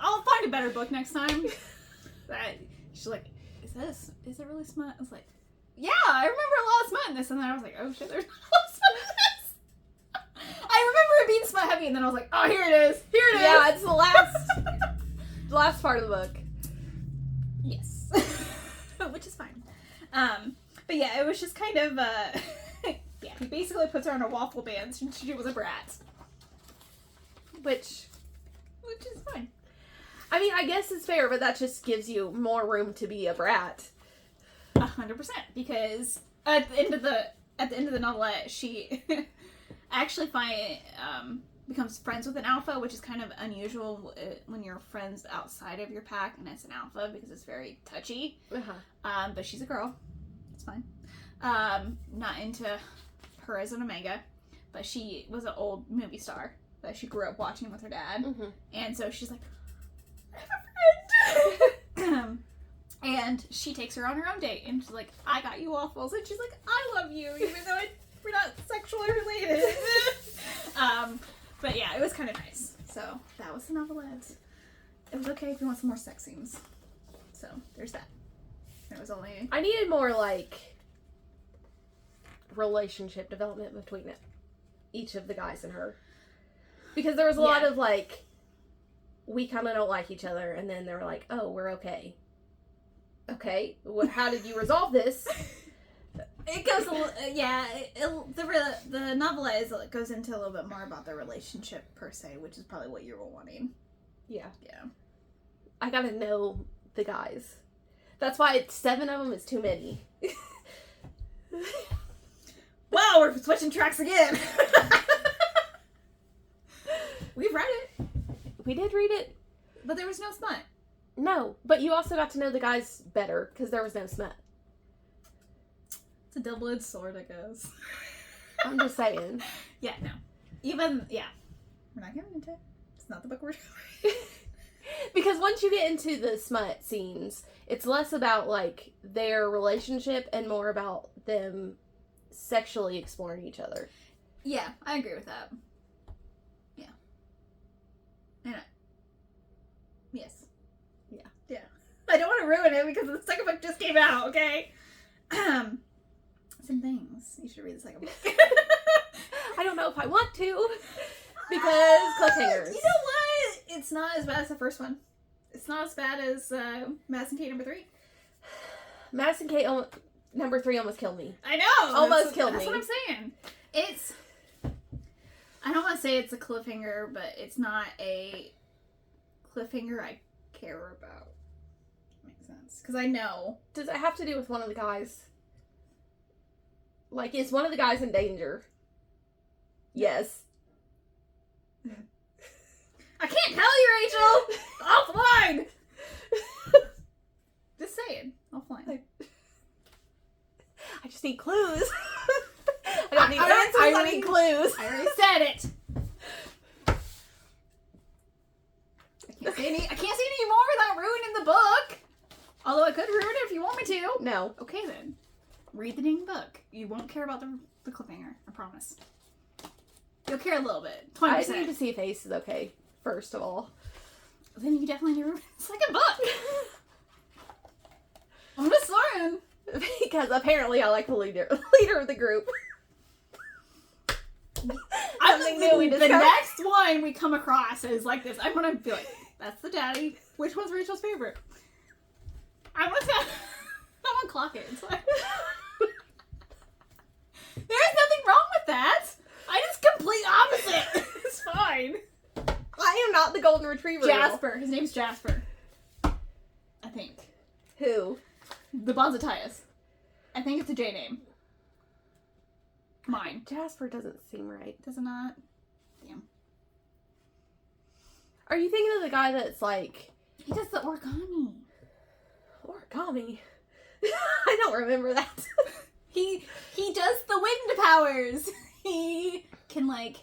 I'll find a better book next time. She's like, is it really smut? I was like, yeah, I remember a lot of smut in this. And then I was like, oh shit, there's not a lot of smut in this. I remember it being smut heavy, and then I was like, oh, here it is. Here it is. Yeah, it's the last part of the book. Yes. Which is fine. But yeah, it was just kind of, yeah, he basically puts her on a waffle band since she was a brat. Which is fine. I mean, I guess it's fair, but that just gives you more room to be a brat. 100%, because at the end of the novelette, she actually becomes friends with an alpha, which is kind of unusual when you're friends outside of your pack, and it's an alpha because it's very touchy. Uh-huh. But she's a girl. It's fine. Not into her as an Omega, but she was an old movie star that she grew up watching with her dad. Mm-hmm. And so she's like, I have a friend. And she takes her on her own date, and she's like, I got you waffles. And she's like, I love you, even though we're not sexually related. But yeah, it was kind of nice. So that was the novelette. It was okay if you want some more sex scenes. So there's that. It was only... I needed more, like, relationship development between each of the guys and her. Because there was a lot of, like, we kind of don't like each other, and then they were like, oh, we're okay. Okay, how did you resolve this? It goes a little, the novelette goes into a little bit more about their relationship, per se, which is probably what you were wanting. Yeah. Yeah. I gotta know the guys. That's why 7 of them is too many. Wow, we're switching tracks again. We've read it. We did read it. But there was no smut. No, but you also got to know the guys better, because there was no smut. It's a double-edged sword, I guess. I'm just saying. Yeah, no. We're not getting into it. It's not the book we're doing. Because once you get into the smut scenes, it's less about, like, their relationship and more about them sexually exploring each other. Yeah, I agree with that. Yeah. And yes. Yeah. Yeah. I don't want to ruin it because the second book just came out, okay? Some things. You should read the second book. I don't know if I want to. Because cliffhangers. You know what? It's not as bad as the first one. It's not as bad as Madison Kate number 3. Madison Kate number 3 almost killed me. I know! Almost killed me. That's what I'm saying. I don't want to say it's a cliffhanger, but it's not a cliffhanger I care about. Makes sense. Because I know. Does it have to do with one of the guys? Like, is one of the guys in danger? Yes. I can't tell you, Rachel! Offline! Just saying. Offline. I just need clues. I don't need answers, I need clues. I already said it. I can't say any more without ruining the book. Although I could ruin it if you want me to. No. Okay then. Read the dang book. You won't care about the cliffhanger. I promise. You'll care a little bit. 20%. I just need to see if Ace is okay, first of all. Then you definitely need to read the second book. I'm just learning. Because apparently I like the leader of the group. Something new we discovered. The next one we come across is like this. I'm gonna be like, that's the daddy. Which one's Rachel's favorite? I want to clock it. Like, there's nothing wrong with that. I just complete opposite. It's fine. I am not the golden retriever. Jasper. His name's Jasper. I think. Who? The Bonzatias. I think it's a J name. Mine. Jasper doesn't seem right. Does it not? Damn. Are you thinking of the guy that's like... He does the origami. Origami? I don't remember that. He does the wind powers. He can, like,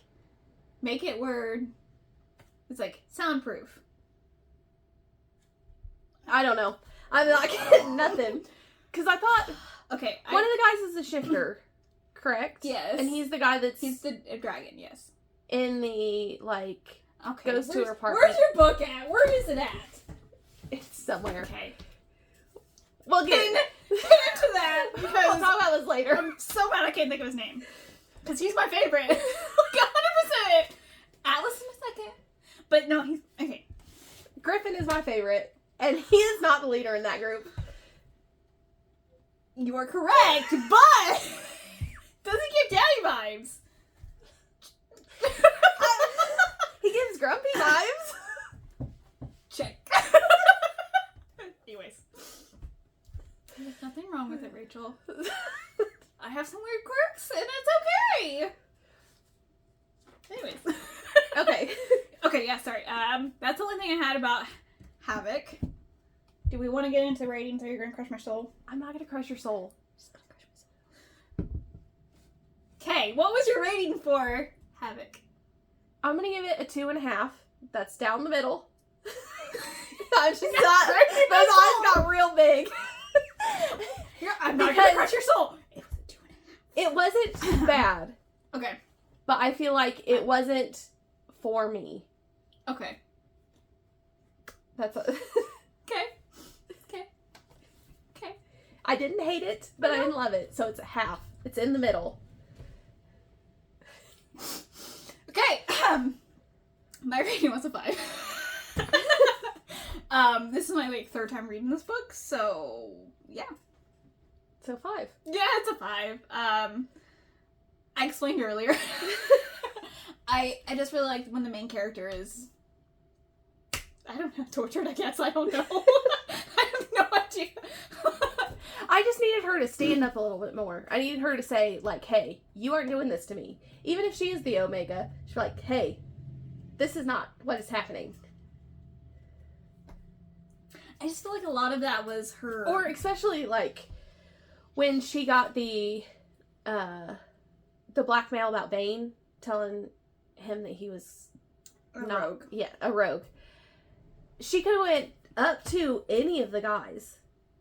make it where it's, like, soundproof. I don't know. I'm not getting nothing. Because I thought Okay. one of the guys is a shifter, correct? Yes. And he's the guy that's He's the dragon, yes. in the, like, Okay. goes to her apartment. Where's your book at? Where is it at? It's somewhere. Okay. We'll get into that because we'll talk about this later. I'm so mad I can't think of his name. Because he's my favorite. Like 100%. Atlas in a second. But no, he's... Okay. Griffin is my favorite, and he is not the leader in that group. You are correct, but... Does he give daddy vibes? He gives grumpy vibes. Check. Anyways. There's nothing wrong with it, Rachel. I have some weird quirks, and it's okay. Anyways. Okay. Okay, yeah, sorry. That's the only thing I had about Havoc. Do we want to get into ratings, or you're gonna crush my soul? I'm not gonna crush your soul. Just gonna crush my soul. Okay, what was your rating for Havoc? I'm gonna give it a 2.5. That's down the middle. I'm just not. Those eyes got real big. I'm not gonna crush your soul. It wasn't too bad, Okay. but I feel like it wasn't for me. Okay. That's a... Okay. Okay. Okay. I didn't hate it, but I didn't love it, so it's a half. It's in the middle. Okay. My rating was a 5. This is my like 3rd time reading this book, so yeah. So 5. Yeah, it's a 5. I explained earlier. I just really like when the main character is, I don't know, tortured, I guess. I don't know. I have no idea. I just needed her to stand up a little bit more. I needed her to say, like, hey, you aren't doing this to me. Even if she is the Omega, she's like, hey, this is not what is happening. I just feel like a lot of that was her. Or especially, like, when she got the blackmail about Bane, telling him that he was a rogue. Yeah, a rogue. She could have went up to any of the guys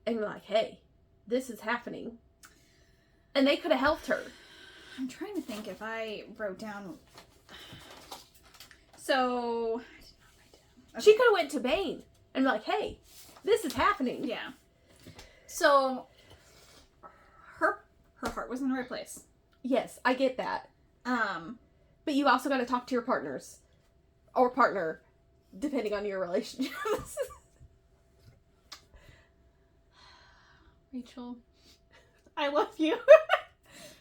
and be like, hey, this is happening. And they could have helped her. I'm trying to think if I wrote down. So, I did not write down. Okay. She could have went to Bane and be like, hey, this is happening. Yeah. So, her heart was in the right place. Yes, I get that. But you also got to talk to your partners. Or partner, depending on your relationships. Rachel, I love you.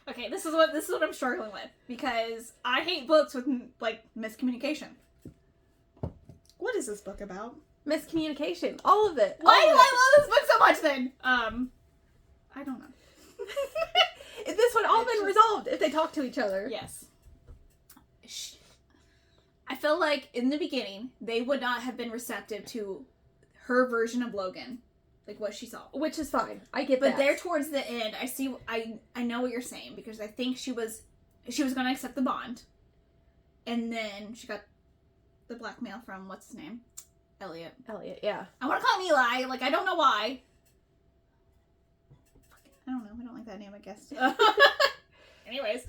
Okay, this is what I'm struggling with, because I hate books with like miscommunication. What is this book about? Miscommunication. All of it. Why do I love this book so much then? I don't know. This would all been resolved if they talked to each other. Yes. I feel like in the beginning they would not have been receptive to her version of Logan. Like what she saw. Which is fine. I get that. But there towards the end, I know what you're saying, because I think she was going to accept the bond. And then she got the blackmail from, what's his name? Elliot, yeah. I want to call him Eli. Like, I don't know why. I don't know. I don't like that name, I guess. Anyways.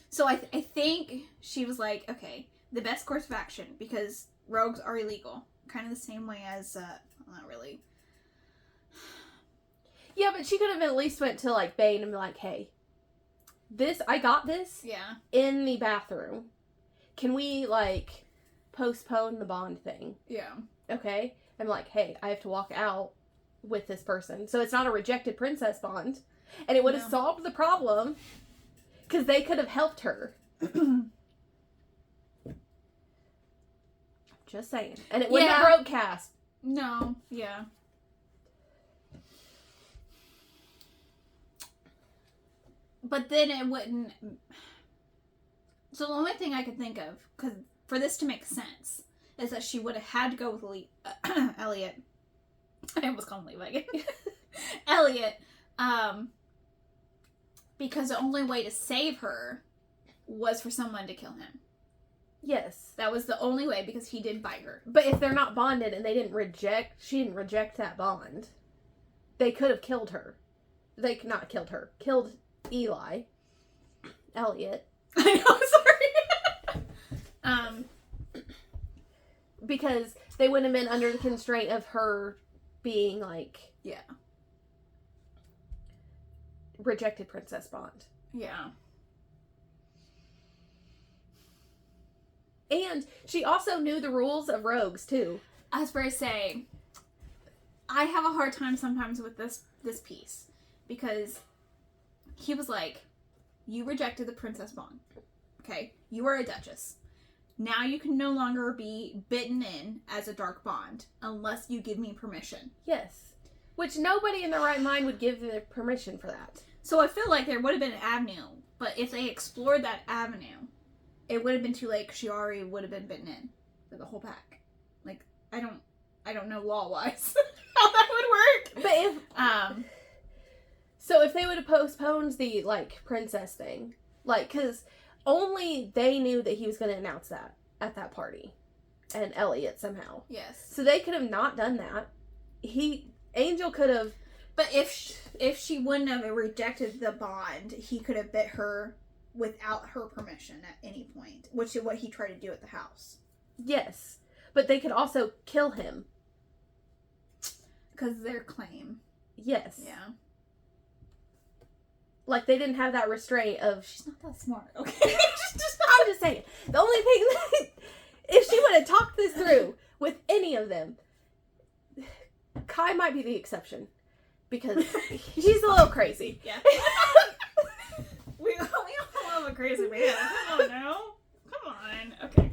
So I think she was like, okay, the best course of action, because rogues are illegal. Kind of the same way as, not really. Yeah, but she could have at least went to, like, Bane and be like, hey, I got this Yeah. in the bathroom. Can we, like, postpone the bond thing? Yeah. Okay? I'm like, hey, I have to walk out with this person. So it's not a rejected princess bond. And it would have solved the problem, because they could have helped her. Just saying. And it wouldn't have broke Cass. No. Yeah. But then it wouldn't. So the only thing I could think of, because for this to make sense, is that she would have had to go with Elliot. I almost called him Levi again. Elliot, Because the only way to save her was for someone to kill him. Yes. That was the only way, because he did bite her. But if they're not bonded and she didn't reject that bond, they could have killed her. Not killed her. Killed Elliot. I know, sorry. Because they wouldn't have been under the constraint of her being, Yeah. rejected Princess Bond. Yeah. And she also knew the rules of rogues, too. I was going to say, I have a hard time sometimes with this piece. Because he was like, you rejected the Princess Bond. Okay? You are a Duchess. Now you can no longer be bitten in as a Dark Bond unless you give me permission. Yes. Which nobody in their right mind would give the permission for that. So I feel like there would have been an avenue, but if they explored that avenue, it would have been too late because she already would have been bitten in for the whole pack. I don't know law-wise how that would work. But if... So if they would have postponed the, princess thing, because only they knew that he was going to announce that at that party. And Elliot somehow. Yes. So they could have not done that. Angel could have... But if she wouldn't have rejected the bond, he could have bit her without her permission at any point, which is what he tried to do at the house. Yes. But they could also kill him. Because their claim. Yes. Yeah. They didn't have that restraint of... She's not that smart, okay? I'm just saying. The only thing that... If she would have talked this through with any of them, Kai might be the exception. Because he's a little crazy. Yeah. we all love a crazy man. Come on now. Come on. Okay.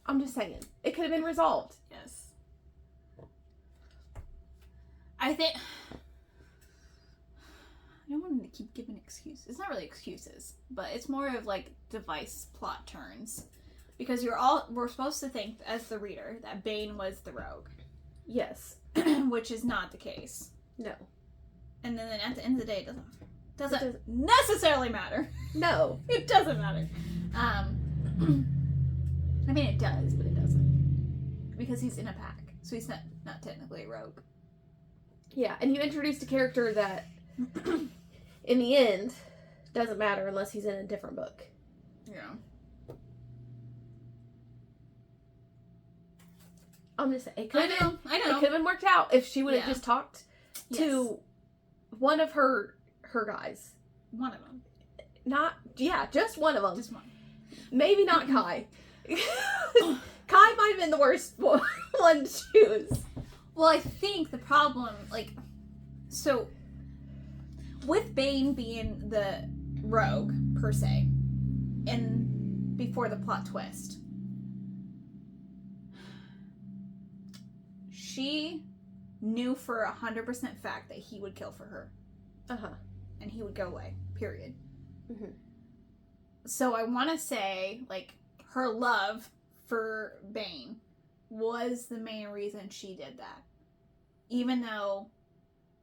I'm just saying. It could have been resolved. Yes. I think... I don't want to keep giving excuses. It's not really excuses, but it's more of device plot turns. Because we're supposed to think, as the reader, that Bane was the rogue. Yes. Which is not the case. No. And then at the end of the day, it doesn't necessarily matter. No. It doesn't matter. I mean, it does, but it doesn't. Because he's in a pack. So he's not technically a rogue. Yeah, and you introduced a character that, in the end, doesn't matter unless he's in a different book. Yeah. I'm just saying, it could have I know. It could have been worked out if she would have just talked to one of her guys. One of them. Just one of them. Just one. Maybe not Kai. Kai might have been the worst one to choose. Well, I think the problem, so, with Bane being the rogue, per se, and before the plot twist, she knew for 100% fact that he would kill for her. Uh-huh. And he would go away, period. Mm-hmm. So I want to say, her love for Bane was the main reason she did that. Even though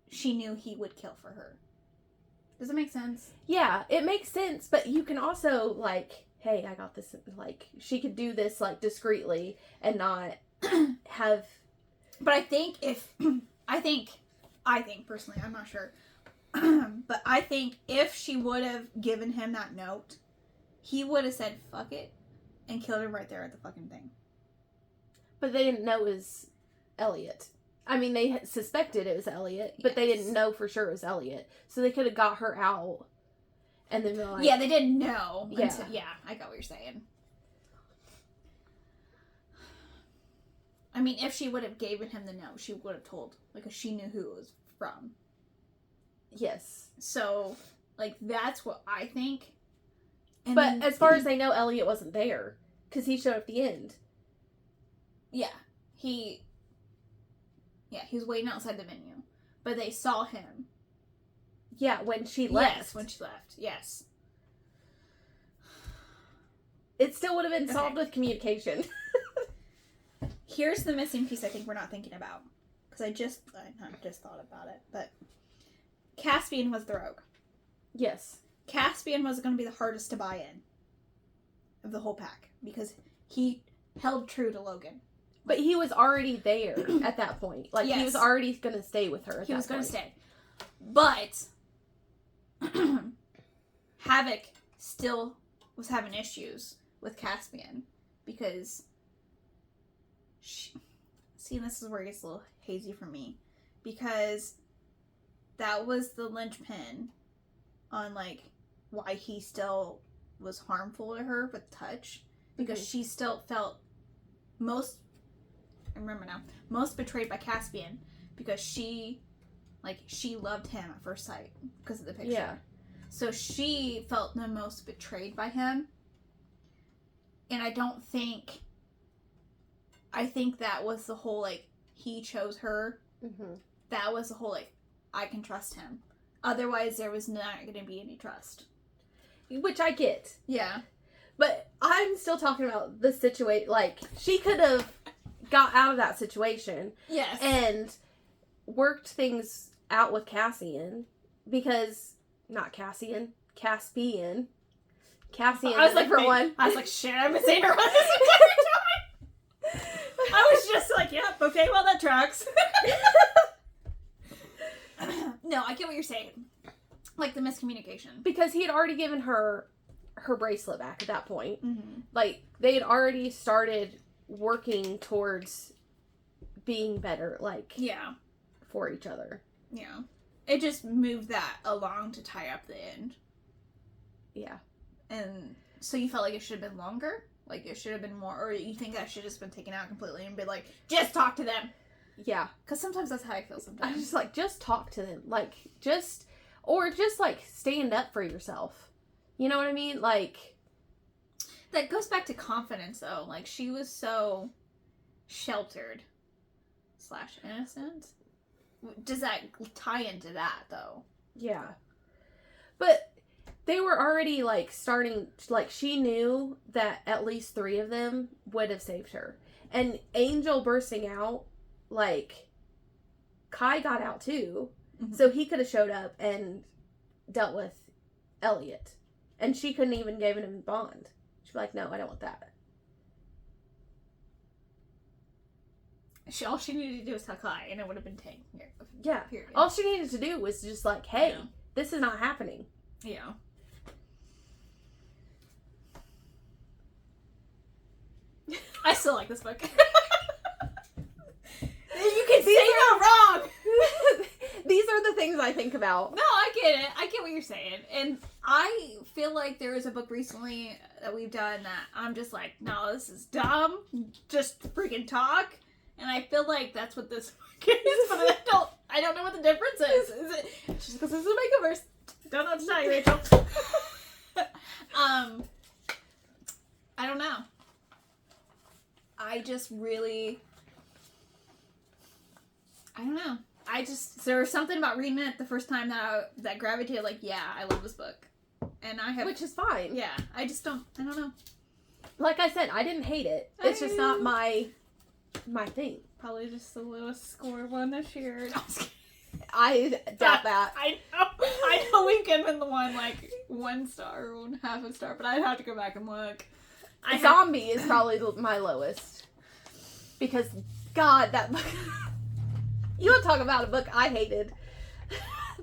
she knew he would kill for her. Does it make sense? Yeah, it makes sense, but you can also, hey, I got this, she could do this, discreetly and not have... But I think I think personally, I'm not sure, but I think if she would have given him that note, he would have said, fuck it, and killed him right there at the fucking thing. But they didn't know it was Elliot. I mean, they suspected it was Elliot, but they didn't know for sure it was Elliot. So they could have got her out, and then been yeah, they didn't know. Yeah. I got what you're saying. I mean, if she would have given him the note, she would have told, because she knew who it was from. Yes. So, that's what I think. And but then, as far as they know, Elliot wasn't there, because he showed up at the end. Yeah. He was waiting outside the venue. But they saw him. Yeah, when she left. Yes, when she left. Yes. It still would have been solved with communication. Here's the missing piece I think we're not thinking about. Because I just thought about it. But Caspian was the rogue. Yes. Caspian was going to be the hardest to buy in of the whole pack because he held true to Logan. But he was already there at that point. Like, yes. he was already going to stay with her. He was going to stay. But Havoc still was having issues with Caspian because see, this is where it gets a little hazy for me, because that was the linchpin on, like, why he still was harmful to her with touch, because she still felt most betrayed by Caspian, because she loved him at first sight because of the picture. Yeah. So she felt the most betrayed by him. And I think that was the whole, like, he chose her. Mm-hmm. That was the whole, like, I can trust him. Otherwise, there was not going to be any trust. Which I get. Yeah. But I'm still talking about the situation. Like, she could have got out of that situation. Yes. And worked things out with Caspian. Because, not Caspian. Caspian. Cassian I was like, for one. I was like, shit, I've been saying her wrong this entire time. I was just like, yep, okay, well, that tracks. No, I get what you're saying. Like, the miscommunication. Because he had already given her bracelet back at that point. Mm-hmm. Like, they had already started working towards being better, like, yeah, for each other. Yeah. It just moved that along to tie up the end. Yeah. And so you felt like it should have been longer? Like, it should have been more, or you think that should have just been taken out completely and be like, just talk to them? Yeah. Because sometimes that's how I feel sometimes. I'm just like, just talk to them. Like, like, stand up for yourself. You know what I mean? Like... That goes back to confidence, though. Like, she was so sheltered / innocent. Does that tie into that, though? Yeah. But they were already, like, starting... Like, she knew that at least 3 of them would have saved her. And Angel bursting out, like... Kai got out, too. Mm-hmm. So he could have showed up and dealt with Elliot. And she couldn't even give him bond. She'd be like, no, I don't want that. All she needed to do was tell Kai, and it would have been taken. Yeah. Period. All she needed to do was just like, hey, this is not happening. Yeah. I still like this book. You can say you're wrong! These are the things I think about. No, I get it. I get what you're saying. And I feel like there was a book recently that we've done that I'm just like, no, this is dumb. Just freaking talk. And I feel like that's what this book is, but I don't know what the difference is. Is it just because it's a makeovers? Don't know what to tell you, Rachel. I don't know. I just really... I don't know. There was something about reading it the first time that gravitated, like, yeah, I love this book. And I have... Which is fine. Yeah, I don't know. Like I said, I didn't hate it. It's just not my thing. Probably just the lowest score one this year. No, I doubt that. I know we've given the one, like, 1 star or 1/2 star, but I'd have to go back and look. Zombie is probably my lowest. Because, God, that book... You want to talk about a book I hated.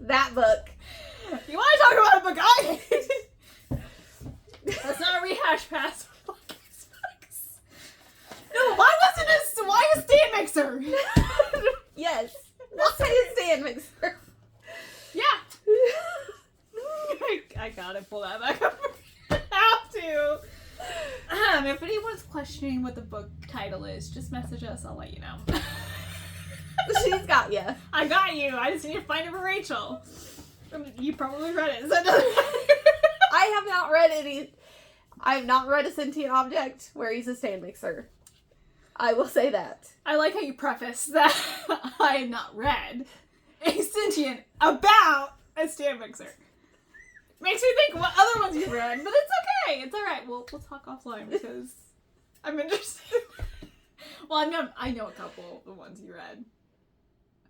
That book. You want to talk about a book I hated? That's not a rehash pass. No, why a stand mixer? Yes. Let's say a stand mixer. Yeah. I gotta pull that back up. I have to. If anyone's questioning what the book title is, just message us. I'll let you know. She's got you. I got you. I just need to find it for Rachel. You probably read it. So I have not read any. I have not read A Sentient Object where he's a stand mixer. I will say that. I like how you preface that I have not read A Sentient about a stand mixer. Makes me think what other ones you've read, but it's okay. It's alright. We'll talk offline because I'm interested. Well, I know a couple of the ones you read.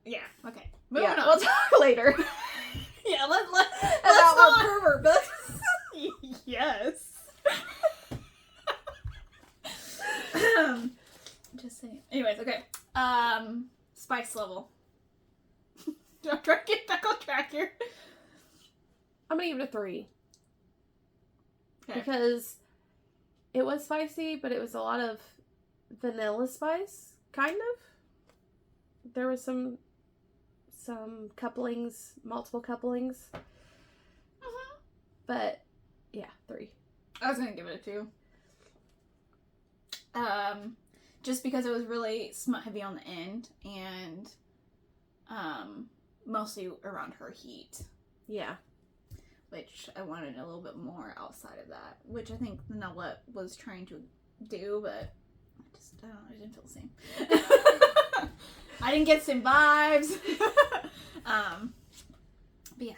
Yeah, okay. Moving on. We'll talk later. more pervert books. Yes. Just saying. Anyways, okay. Spice level. I'm trying to get back on track here. I'm gonna give it a 3. Okay. Because it was spicy, but it was a lot of vanilla spice, kind of. There was some couplings, multiple couplings. But yeah, 3. I was gonna give it a 2. Just because it was really smut heavy on the end and mostly around her heat. Yeah. Which I wanted a little bit more outside of that. Which I think the novella was trying to do, but I don't know, I didn't feel the same. I didn't get the same vibes. But yeah.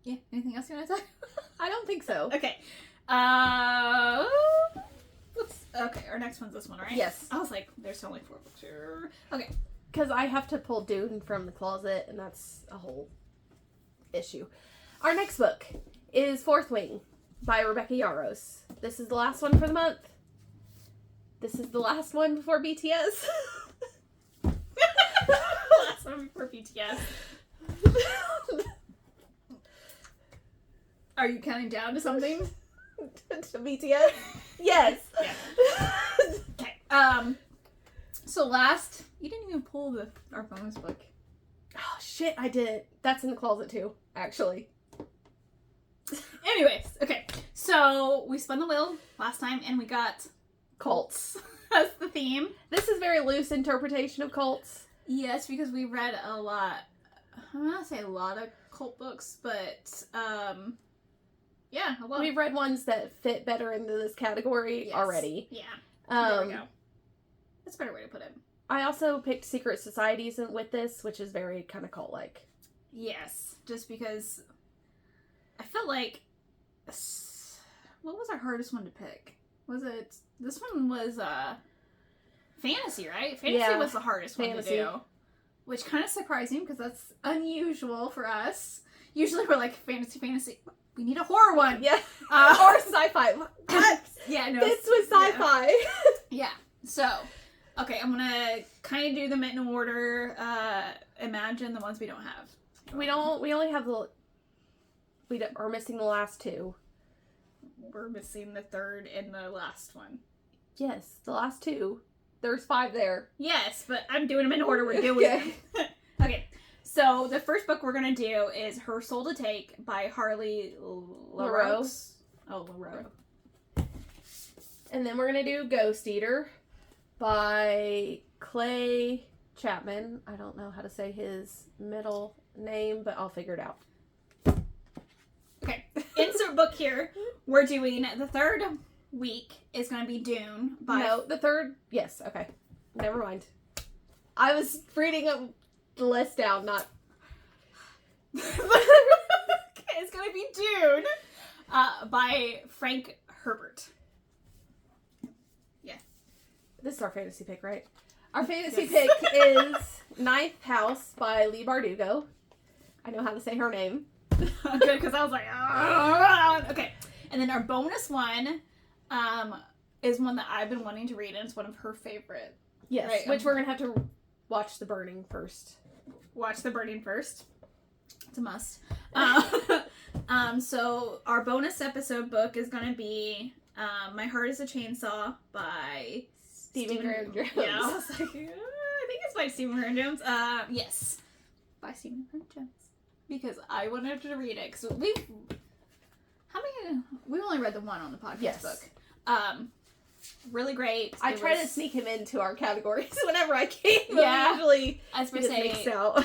Yeah, anything else you want to say? I don't think so. Okay. Okay, our next one's this one, right? Yes. I was like, there's only 4 books here. Okay. Because I have to pull Dune from the closet, and that's a whole issue. Our next book is Fourth Wing by Rebecca Yarros. This is the last one for the month. This is the last one before BTS. Last one before BTS. Are you counting down to something? To BTS? Yes. Yeah. Okay. So last, you didn't even pull our bonus book. Oh shit, I did. That's in the closet too, actually. Anyways, okay. So we spun the wheel last time and we got cults as the theme. This is very loose interpretation of cults. Yes, because we read a lot. I'm not gonna say a lot of cult books, but yeah, a lot. We've read ones that fit better into this category already. Yeah. There we go. That's a better way to put it. I also picked Secret Societies with this, which is very kind of cult-like. Yes, just because I felt like, what was our hardest one to pick? Was it, this one was fantasy, right? Fantasy was the hardest one to do. Which kind of surprised me because that's unusual for us. Usually we're like, fantasy. We need a horror one. Yeah. Or sci-fi. What? Yeah, no. This was sci-fi. Yeah. So, okay, I'm gonna kind of do them in order. Imagine the ones we don't have. We only have are missing the last 2. We're missing the third and the last one. Yes, the last 2. There's 5 there. Yes, but I'm doing them in order we're doing them. Okay, so the first book we're going to do is Her Soul to Take by Harley LaRoe. Oh, LaRoe. And then we're going to do Ghost Eater by Clay Chapman. I don't know how to say his middle name, but I'll figure it out. Okay, insert book here. We're doing the third week is going to be Dune by... No, the third... Yes, okay. Never mind. I was reading the list down, not... Okay, it's going to be Dune by Frank Herbert. Yeah. This is our fantasy pick, right? Our fantasy pick is Ninth House by Leigh Bardugo. I know how to say her name. Good, because I was like, okay. And then our bonus one is one that I've been wanting to read, and it's one of her favorite. Yes, right? Which we're going to have to watch The Burning first. Watch The Burning first. It's a must. So our bonus episode book is going to be My Heart is a Chainsaw by Stephen Graham Jones. Yeah, I was like, I think it's by Stephen Graham Jones. Yes, by Stephen Graham Jones. Because I wanted to read it. Because we only read the one on the podcast book. Really great. I try to sneak him into our categories whenever I can. But yeah. usually I was going to say, mixed out.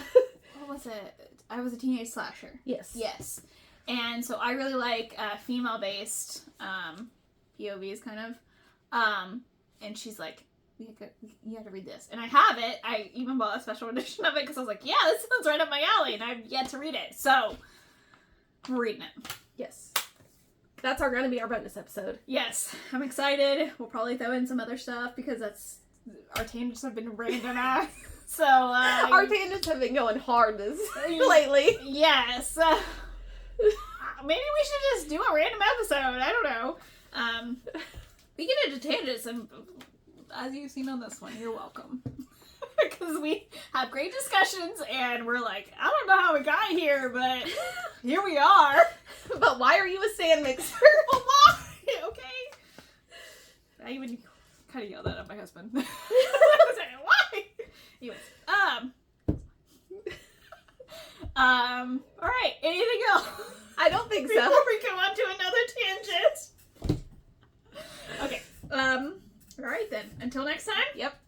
What was it? I was a teenage slasher. Yes. And so I really like female-based POVs, kind of. And she's like, you have to read this. And I have it. I even bought a special edition of it because I was like, yeah, this sounds right up my alley. And I've yet to read it. So, we're reading it. Yes. That's going to be our bonus episode. Yes. I'm excited. We'll probably throw in some other stuff because our tangents have been random ass. So, our Our tangents have been going hard lately. Yes. Maybe we should just do a random episode. I don't know. We get into tangents, and as you've seen on this one, you're welcome. Because we have great discussions, and we're like, I don't know how we got here, but here we are. But why are you a sand mixer? Well, why? Okay. I even kind of yelled that at my husband. I was like, why? Anyways, all right. Anything else? I don't think so. Before we go on to another tangent. Okay. All right then. Until next time. Yep.